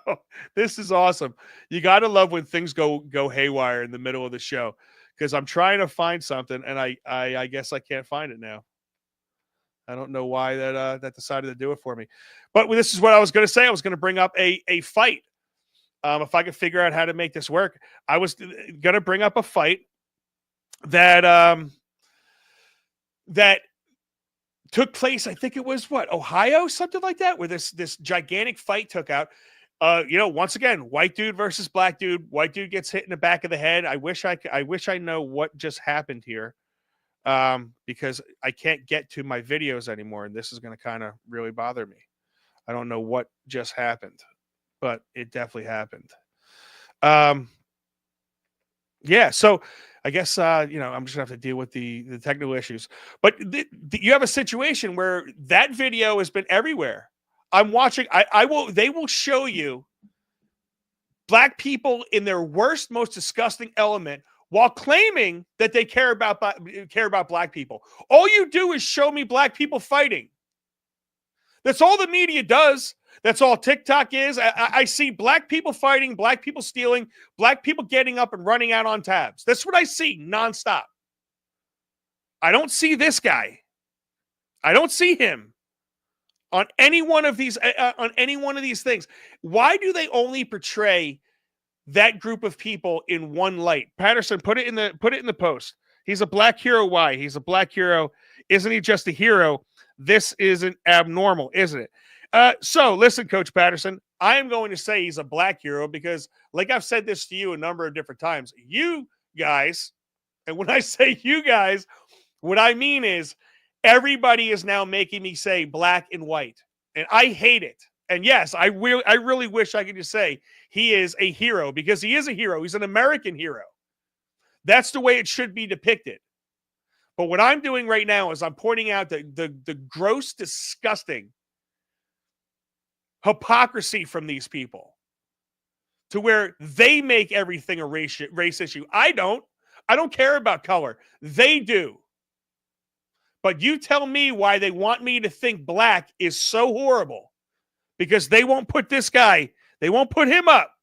This is awesome. You got to love when things go haywire in the middle of the show, because I'm trying to find something and I guess I can't find it now. I don't know why that decided to do it for me. But this is what I was going to say. I was going to bring up a fight. If I could figure out how to make this work, I was going to bring up a fight that took place, I think it was Ohio, something like that, where this gigantic fight took out. Once again, white dude versus black dude. White dude gets hit in the back of the head. I wish I know what just happened here, because I can't get to my videos anymore, and this is going to kind of really bother me. I don't know what just happened, but it definitely happened. Yeah, so I guess, I'm just going to have to deal with the technical issues. But you have a situation where that video has been everywhere. I'm watching. They will show you black people in their worst, most disgusting element while claiming that they care about black people. All you do is show me black people fighting. That's all the media does. That's all TikTok is. I see black people fighting, black people stealing, black people getting up and running out on tabs. That's what I see nonstop. I don't see this guy. I don't see him on any one of these things. Why do they only portray that group of people in one light? Patterson, put it in the post. He's a black hero. Why? He's a black hero. Isn't he just a hero? This isn't abnormal, isn't it? So listen, Coach Patterson, I am going to say he's a black hero because, like I've said this to you a number of different times, you guys, and when I say you guys, what I mean is everybody is now making me say black and white, and I hate it. And yes, I really wish I could just say he is a hero, because he is a hero. He's an American hero. That's the way it should be depicted. But what I'm doing right now is I'm pointing out the gross, disgusting hypocrisy from these people, to where they make everything a race issue. I don't care about color. They do. But you tell me why they want me to think black is so horrible, because they won't put this guy, they won't put him up.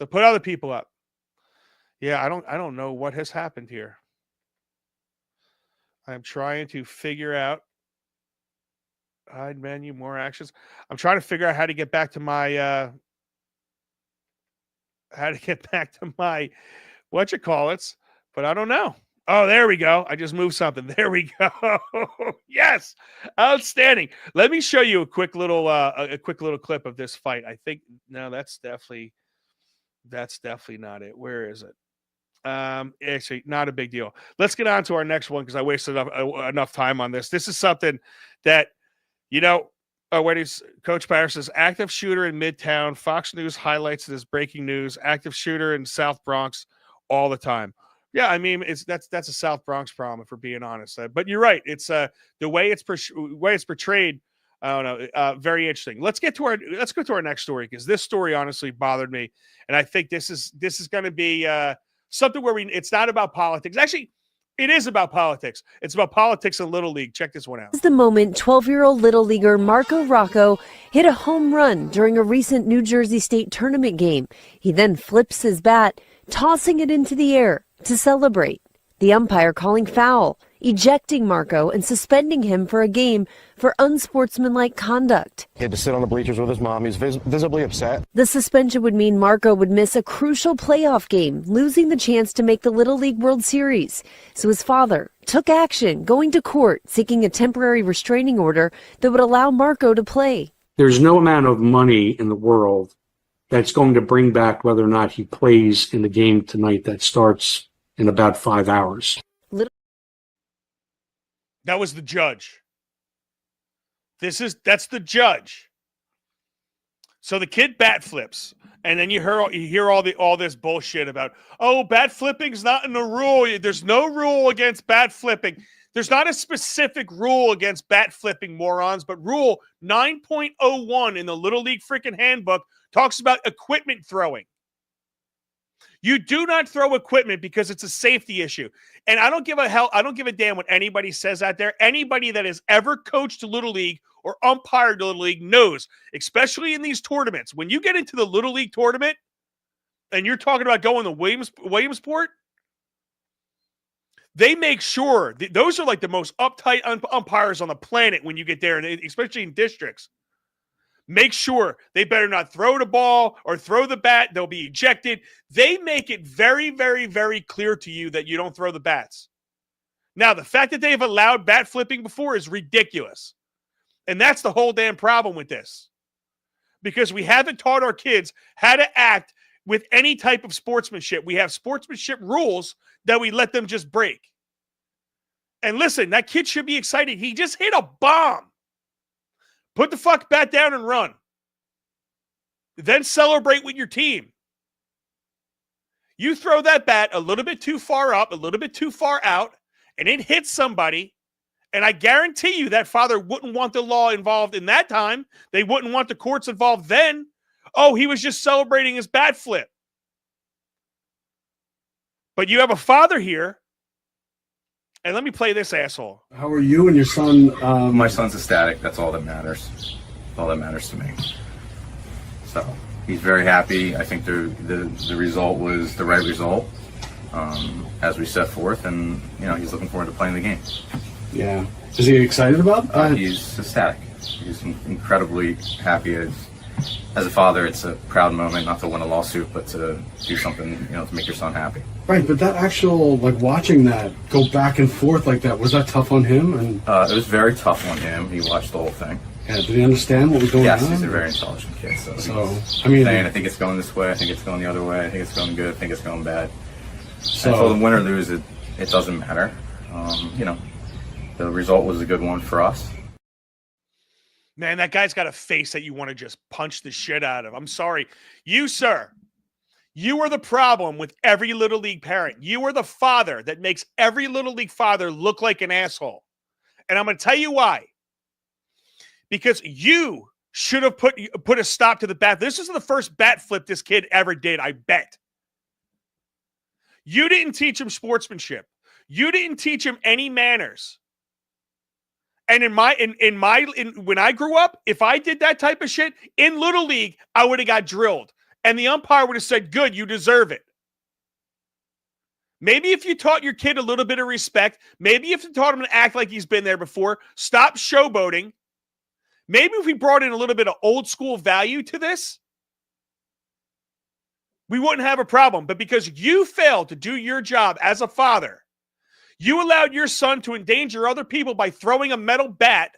So put other people up. Yeah, I don't know what has happened here. I'm trying to figure out hide menu, more actions. I'm trying to figure out how to get back to my whatchamacallits, but I don't know. Oh, there we go. I just moved something. There we go. Yes. Outstanding. Let me show you a quick little clip of this fight. I think no, that's definitely not it. Where is it? Actually, not a big deal. Let's get on to our next one because I wasted enough time on this. This is something that, Coach Powers says, active shooter in Midtown. Fox News highlights it as breaking news. Active shooter in South Bronx all the time. Yeah, I mean, that's a South Bronx problem, if we're being honest. But you're right. It's the way it's portrayed. I don't know. Very interesting. Let's go to our next story because this story honestly bothered me, and I think this is going to be something where it's not about politics. Actually, it is about politics. It's about politics in Little League. Check this one out. This is the moment 12-year-old Little Leaguer Marco Rocco hit a home run during a recent New Jersey State tournament game. He then flips his bat, tossing it into the air to celebrate. The umpire calling foul, ejecting Marco and suspending him for a game for unsportsmanlike conduct. He had to sit on the bleachers with his mom. He was visibly upset. The suspension would mean Marco would miss a crucial playoff game, losing the chance to make the Little League World Series. So his father took action, going to court, seeking a temporary restraining order that would allow Marco to play. There's no amount of money in the world that's going to bring back whether or not he plays in the game tonight that starts in about 5 hours. That was the judge. That's the judge. So the kid bat flips, and then you hear all this bullshit about, oh, bat flipping's not in the rule. There's no rule against bat flipping. There's not a specific rule against bat flipping, morons, but rule 9.01 in the Little League freaking handbook talks about equipment throwing. You do not throw equipment because it's a safety issue. And I don't give a damn what anybody says out there. Anybody that has ever coached Little League or umpired Little League knows, especially in these tournaments, when you get into the Little League tournament and you're talking about going to Williamsport, they make sure those are like the most uptight umpires on the planet when you get there, and especially in districts. Make sure they better not throw the ball or throw the bat. They'll be ejected. They make it very, very, very clear to you that you don't throw the bats. Now, the fact that they have allowed bat flipping before is ridiculous. And that's the whole damn problem with this. Because we haven't taught our kids how to act with any type of sportsmanship. We have sportsmanship rules that we let them just break. And listen, that kid should be excited. He just hit a bomb. Put the fuck bat down and run. Then celebrate with your team. You throw that bat a little bit too far up, a little bit too far out, and it hits somebody, and I guarantee you that father wouldn't want the law involved in that time. They wouldn't want the courts involved then. Oh, he was just celebrating his bat flip. But you have a father here, and let me play this asshole. How are you and your son? My son's ecstatic. That's all that matters. All that matters to me. So he's very happy. I think the result was the right result, as we set forth, and he's looking forward to playing the game. Yeah. Is he excited about it? He's ecstatic. He's incredibly happy. As a father, it's a proud moment, not to win a lawsuit, but to do something, to make your son happy. Right, but that actual, watching that go back and forth like that, was that tough on him? And it was very tough on him. He watched the whole thing. Yeah, did he understand what was going on? Yes, he's a very intelligent kid. So I mean, saying, I think it's going this way. I think it's going the other way. I think it's going good. I think it's going bad. So the win or lose, it doesn't matter. The result was a good one for us. Man, that guy's got a face that you want to just punch the shit out of. I'm sorry. You, sir, you are the problem with every Little League parent. You are the father that makes every Little League father look like an asshole. And I'm going to tell you why. Because you should have put a stop to the bat. This is the first bat flip this kid ever did, I bet. You didn't teach him sportsmanship. You didn't teach him any manners. And when I grew up, if I did that type of shit in Little League, I would have got drilled. And the umpire would have said, good, you deserve it. Maybe if you taught your kid a little bit of respect, maybe if you taught him to act like he's been there before, stop showboating. Maybe if we brought in a little bit of old school value to this, we wouldn't have a problem. But because you failed to do your job as a father, you allowed your son to endanger other people by throwing a metal bat,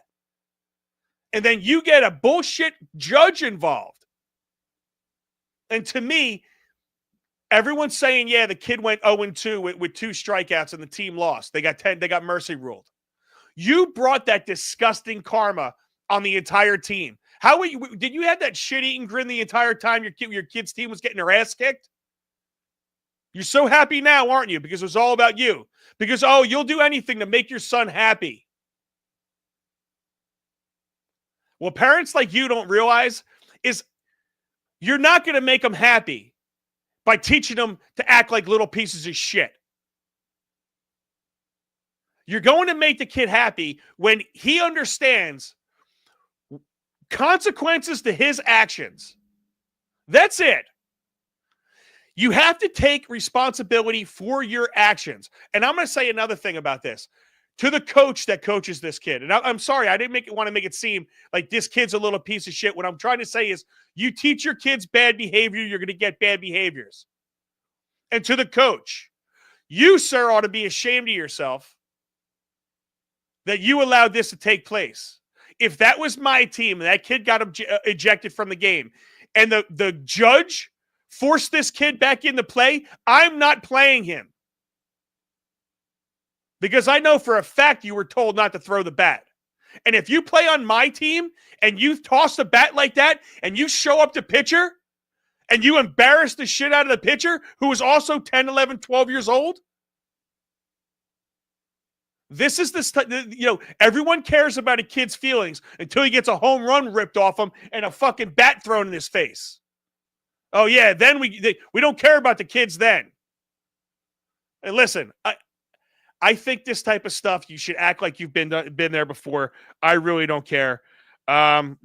and then you get a bullshit judge involved. And to me, everyone's saying, yeah, the kid went 0-2 with 2 strikeouts and the team lost. They got mercy ruled. You brought that disgusting karma on the entire team. Did you have that shit-eating grin the entire time your kid's team was getting their ass kicked? You're so happy now, aren't you? Because it was all about you. Because, you'll do anything to make your son happy. What parents like you don't realize is you're not going to make them happy by teaching them to act like little pieces of shit. You're going to make the kid happy when he understands consequences to his actions. That's it. You have to take responsibility for your actions. And I'm going to say another thing about this. To the coach that coaches this kid. And I'm sorry, I didn't want to make it seem like this kid's a little piece of shit. What I'm trying to say is you teach your kids bad behavior, you're going to get bad behaviors. And to the coach, you, sir, ought to be ashamed of yourself that you allowed this to take place. If that was my team and that kid got ejected from the game and the judge forced this kid back into play, I'm not playing him. Because I know for a fact you were told not to throw the bat. And if you play on my team and you toss the bat like that and you show up to pitcher and you embarrass the shit out of the pitcher who is also 10, 11, 12 years old, this is everyone cares about a kid's feelings until he gets a home run ripped off him and a fucking bat thrown in his face. Oh, yeah, then we don't care about the kids then. And listen, I think this type of stuff, you should act like you've been there before. I really don't care.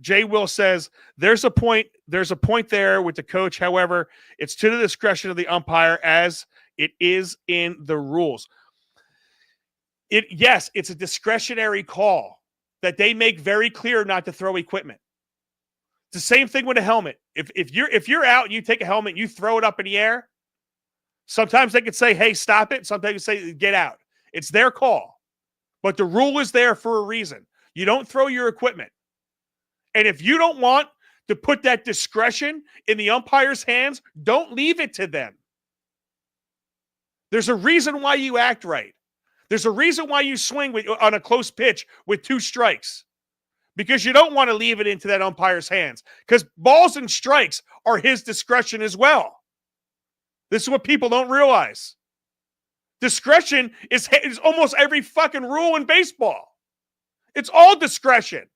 Jay Will says, there's a point there with the coach. However, it's to the discretion of the umpire as it is in the rules. Yes, it's a discretionary call that they make very clear not to throw equipment. It's the same thing with a helmet. If you're out and you take a helmet and you throw it up in the air, sometimes they could say, hey, stop it. Sometimes they say, get out. It's their call. But the rule is there for a reason. You don't throw your equipment. And if you don't want to put that discretion in the umpire's hands, don't leave it to them. There's a reason why you act right. There's a reason why you swing on a close pitch with 2 strikes. Because you don't want to leave it into that umpire's hands. Because balls and strikes are his discretion as well. This is what people don't realize. Discretion is almost every fucking rule in baseball. It's all discretion.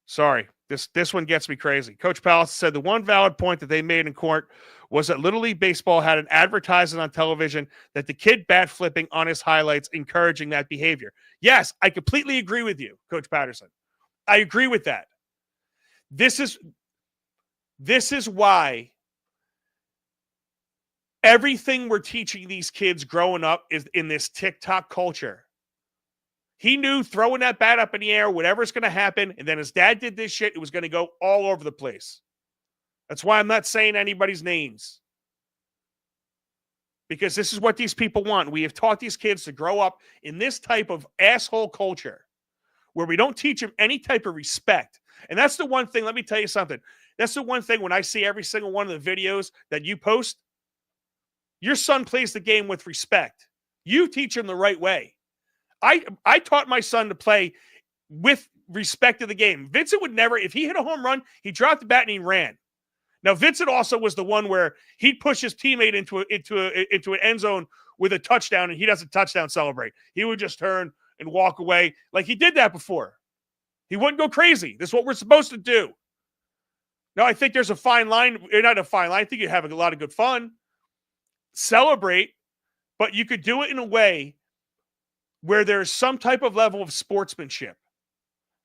Sorry, this one gets me crazy. Coach Palace said the one valid point that they made in court was that Little League Baseball had an advertisement on television that the kid bat flipping on his highlights encouraging that behavior. Yes, I completely agree with you, Coach Patterson. I agree with that. This is why everything we're teaching these kids growing up is in this TikTok culture. He knew throwing that bat up in the air, whatever's going to happen, and then his dad did this shit, it was going to go all over the place. That's why I'm not saying anybody's names. Because this is what these people want. We have taught these kids to grow up in this type of asshole culture where we don't teach them any type of respect. And that's the one thing, let me tell you something. That's the one thing when I see every single one of the videos that you post, your son plays the game with respect. You teach him the right way. I taught my son to play with respect to the game. Vincent would never, if he hit a home run, he dropped the bat and he ran. Now, Vincent also was the one where he'd push his teammate into an end zone with a touchdown, and he doesn't touchdown celebrate. He would just turn and walk away like he did that before. He wouldn't go crazy. This is what we're supposed to do. Now, I think there's a fine line. Not a fine line. I think you have a lot of good fun. Celebrate, but you could do it in a way where there's some type of level of sportsmanship.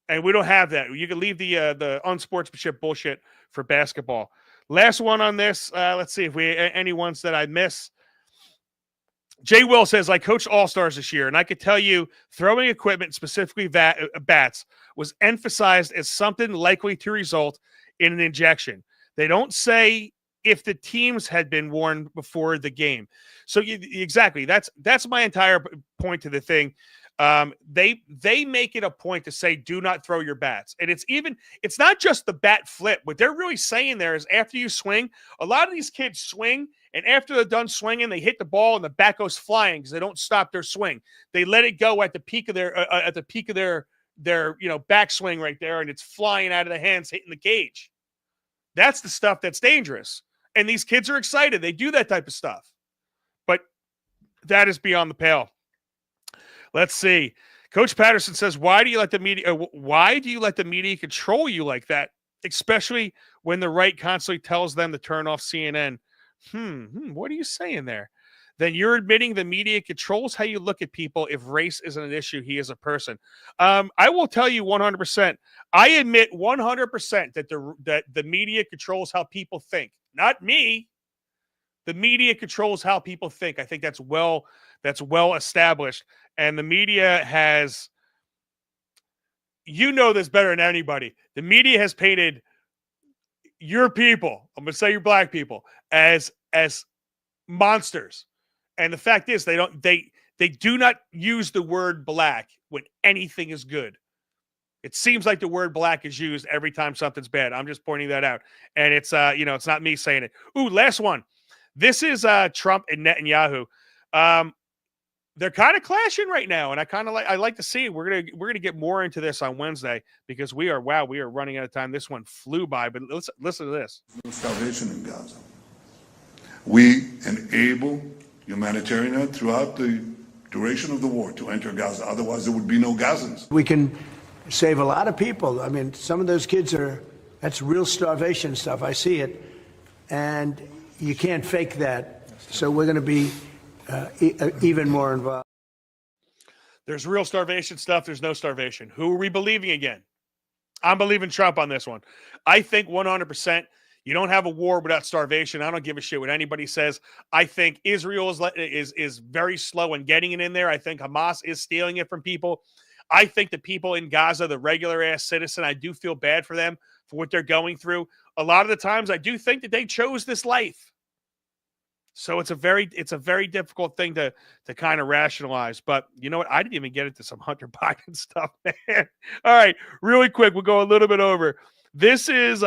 And we don't have that. You can leave the unsportsmanship bullshit for basketball. Last one on this. Let's see if any ones that I miss. Jay Will says, I coached All-Stars this year, and I could tell you throwing equipment, specifically bats, was emphasized as something likely to result in an injection. They don't say if the teams had been warned before the game. So exactly, that's my entire point to the thing. They make it a point to say, do not throw your bats. And it's not just the bat flip. What they're really saying there is after you swing, a lot of these kids swing, and after they're done swinging, they hit the ball and the bat goes flying because they don't stop their swing. They let it go at the peak of their backswing right there, and it's flying out of the hands, hitting the cage. That's the stuff that's dangerous. And these kids are excited. They do that type of stuff. But that is beyond the pale. Let's see. Coach Patterson says, why do you let the media control you like that, especially when the right constantly tells them to turn off CNN? What are you saying there? Then you're admitting the media controls how you look at people. If race isn't an issue, he is a person. I will tell you 100%. I admit 100% that the media controls how people think. Not me. The media controls how people think. I think that's well established. And the media has, this better than anybody. The media has painted your people, I'm going to say your black people, as monsters. And the fact is, they do not use the word black when anything is good. It seems like the word black is used every time something's bad. I'm just pointing that out. And it's it's not me saying it. Ooh, last one. This is Trump and Netanyahu. They're kind of clashing right now, and I like to see it. We're gonna get more into this on Wednesday because we are running out of time. This one flew by, but listen to this. Starvation in Gaza. We enable humanitarian aid throughout the duration of the war to enter Gaza. Otherwise, there would be no Gazans. We can save a lot of people. I mean, some of those kids that's real starvation stuff. I see it, and you can't fake that. So we're going to be even more involved. There's real starvation stuff. There's no starvation. Who are we believing again? I'm believing Trump on this one. I think 100% you don't have a war without starvation. I don't give a shit what anybody says. I think Israel is very slow in getting it in there. I think Hamas is stealing it from people. I think the people in Gaza, the regular ass citizen, I do feel bad for them for what they're going through. A lot of the times I do think that they chose this life. So it's a very difficult thing to kind of rationalize. But you know what? I didn't even get into some Hunter Biden stuff, man. All right, really quick, we'll go a little bit over. This is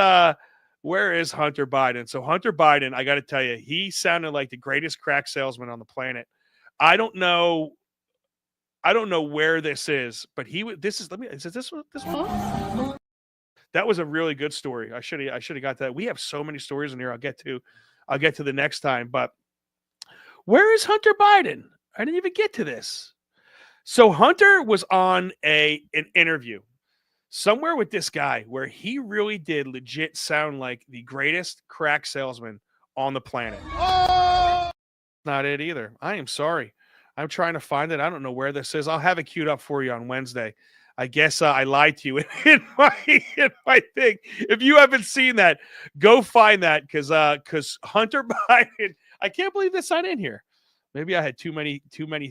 where is Hunter Biden? So Hunter Biden, I got to tell you, he sounded like the greatest crack salesman on the planet. I don't know where this is, but is this one? That was a really good story. I should have got that. We have so many stories in here. I'll get to the next time. But where is Hunter Biden? I didn't even get to this. So Hunter was on an interview somewhere with this guy where he really did legit sound like the greatest crack salesman on the planet. Not it either. I am sorry. I'm trying to find it. I don't know where this is. I'll have it queued up for you on Wednesday. I guess I lied to you in my thing. If you haven't seen that, go find that because Hunter Biden. I can't believe that's not in here. Maybe I had too many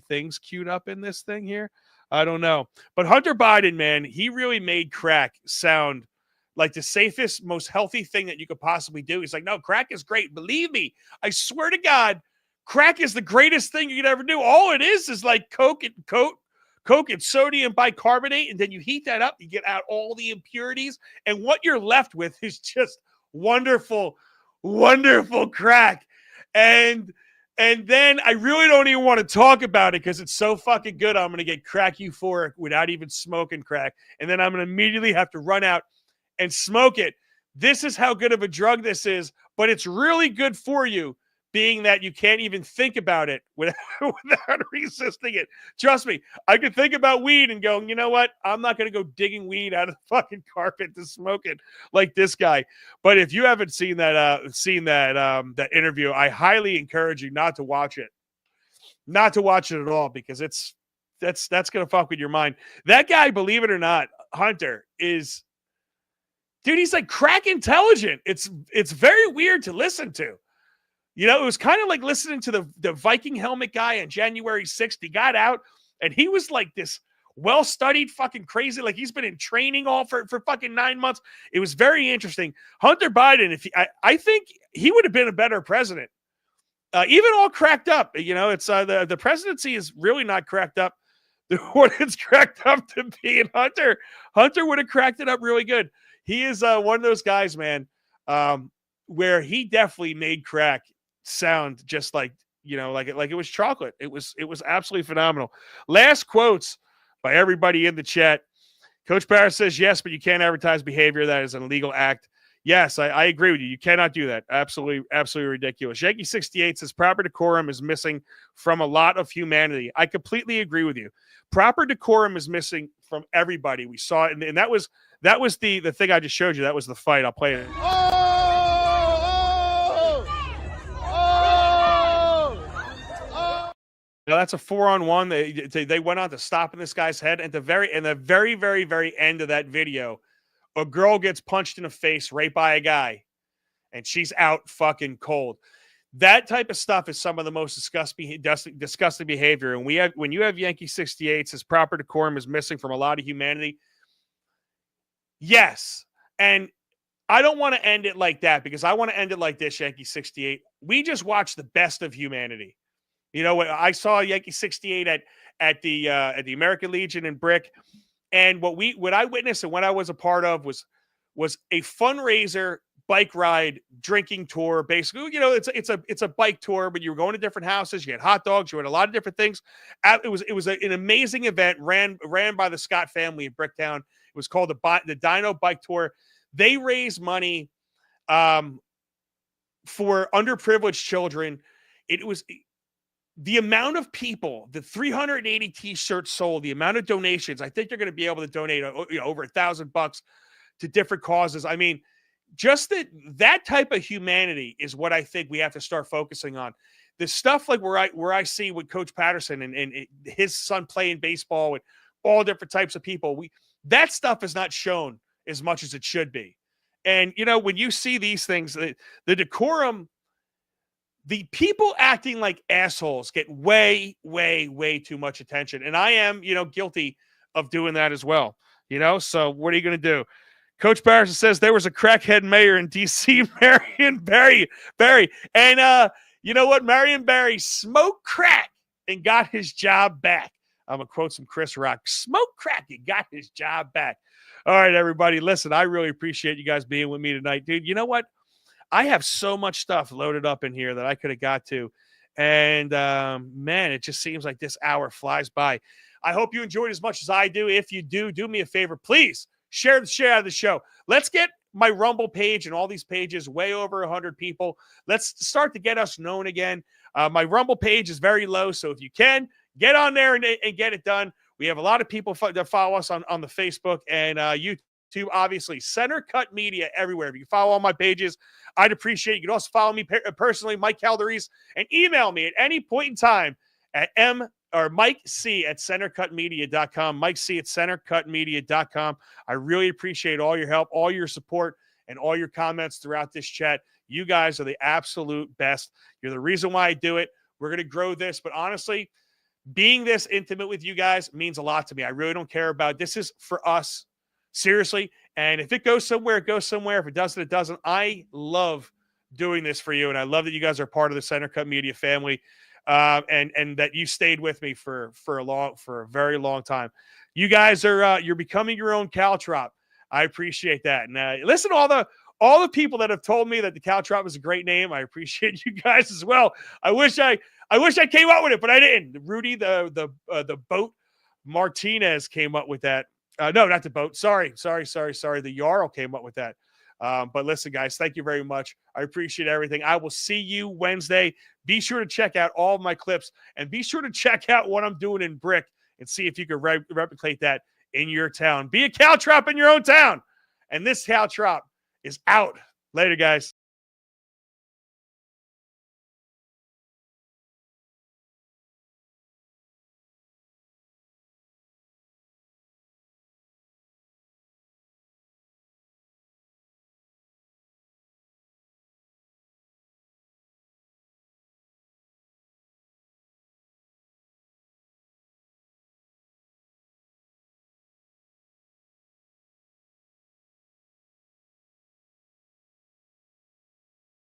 things queued up in this thing here. I don't know. But Hunter Biden, man, he really made crack sound like the safest, most healthy thing that you could possibly do. He's like, no, crack is great. Believe me, I swear to God, crack is the greatest thing you could ever do. All it is like Coke and sodium bicarbonate, and then you heat that up, you get out all the impurities, and what you're left with is just wonderful, wonderful crack. And then I really don't even want to talk about it because it's so fucking good. I'm going to get crack euphoric without even smoking crack, and then I'm going to immediately have to run out and smoke it. This is how good of a drug this is, but it's really good for you, being that you can't even think about it without resisting it. Trust me, I could think about weed and go, you know what? I'm not going to go digging weed out of the fucking carpet to smoke it like this guy. But if you haven't seen that interview, I highly encourage you not to watch it. Not to watch it at all, because that's going to fuck with your mind. That guy, believe it or not, Hunter is, dude, he's like crack intelligent. It's very weird to listen to. You know, it was kind of like listening to the Viking helmet guy on January 6th. He got out and he was like this well-studied fucking crazy. Like he's been in training all for fucking 9 months. It was very interesting. Hunter Biden, I think he would have been a better president. Even all cracked up, you know, it's the presidency is really not cracked up what it's cracked up to be. And Hunter would have cracked it up really good. He is one of those guys, man, where he definitely made crack sound just like, you know, like it was chocolate. It was absolutely phenomenal. Last quotes by everybody in the chat. Coach Barrett says, yes, but you can't advertise behavior that is an illegal act. Yes, I agree with you. You cannot do that. Absolutely ridiculous. Yankee 68 says proper decorum is missing from a lot of humanity. I completely agree with you. Proper decorum is missing from everybody. We saw it, and that was the thing I just showed you. That was the fight. I'll play it. Now that's a 4-on-1. They went on to stopping this guy's head. At the very end of that video, a girl gets punched in the face right by a guy, and she's out fucking cold. That type of stuff is some of the most disgusting behavior. And when you have Yankee 68 says proper decorum is missing from a lot of humanity. Yes, and I don't want to end it like that because I want to end it like this. Yankee 68. We just watched the best of humanity. You know, I saw Yankee 68 at the American Legion in Brick, and what I witnessed and what I was a part of was a fundraiser, bike ride, drinking tour. Basically, you know, it's a bike tour, but you were going to different houses. You had hot dogs. You had a lot of different things. It was an amazing event ran by the Scott family in Bricktown. It was called the Dino Bike Tour. They raised money for underprivileged children. It was. The amount of people, the 380 T-shirts sold, the amount of donations, I think they're going to be able to donate over $1,000 to different causes. I mean, just that type of humanity is what I think we have to start focusing on. The stuff like where I see with Coach Patterson and his son playing baseball with all different types of people, that stuff is not shown as much as it should be. And, you know, when you see these things, the decorum, the people acting like assholes get way, way, way too much attention. And I am, you know, guilty of doing that as well. You know, so what are you going to do? Coach Barrison says there was a crackhead mayor in D.C., Marion Barry. And you know what? Marion Barry smoked crack and got his job back. I'm going to quote some Chris Rock. Smoke crack and got his job back. All right, everybody. Listen, I really appreciate you guys being with me tonight. Dude, you know what? I have so much stuff loaded up in here that I could have got to. And, man, it just seems like this hour flies by. I hope you enjoyed as much as I do. If you do me a favor. Please share out of the show. Let's get my Rumble page and all these pages way over 100 people. Let's start to get us known again. My Rumble page is very low, so if you can, get on there and get it done. We have a lot of people that follow us on the Facebook and YouTube. Obviously, Centercut Media everywhere. If you follow all my pages, I'd appreciate it. You can also follow me personally, Mike Calderese, and email me at any point in time at Mike C at centercutmedia.com. Mike C at centercutmedia.com. I really appreciate all your help, all your support, and all your comments throughout this chat. You guys are the absolute best. You're the reason why I do it. We're going to grow this, but honestly, being this intimate with you guys means a lot to me. I really don't care about it. This is for us. Seriously. And if it goes somewhere, it goes somewhere. If it doesn't, it doesn't. I love doing this for you. And I love that you guys are part of the Centercut Media family. And that you stayed with me for a very long time. You guys are, you're becoming your own Caltrop. I appreciate that. And listen to all the people that have told me that the Caltrop is a great name. I appreciate you guys as well. I wish I came up with it, but I didn't. Rudy, the boat Martinez came up with that. No, not the boat. Sorry. The Jarl came up with that. But listen, guys, thank you very much. I appreciate everything. I will see you Wednesday. Be sure to check out all of my clips and be sure to check out what I'm doing in Brick and see if you can replicate that in your town. Be a Caltrop in your own town. And this Caltrop is out. Later, guys.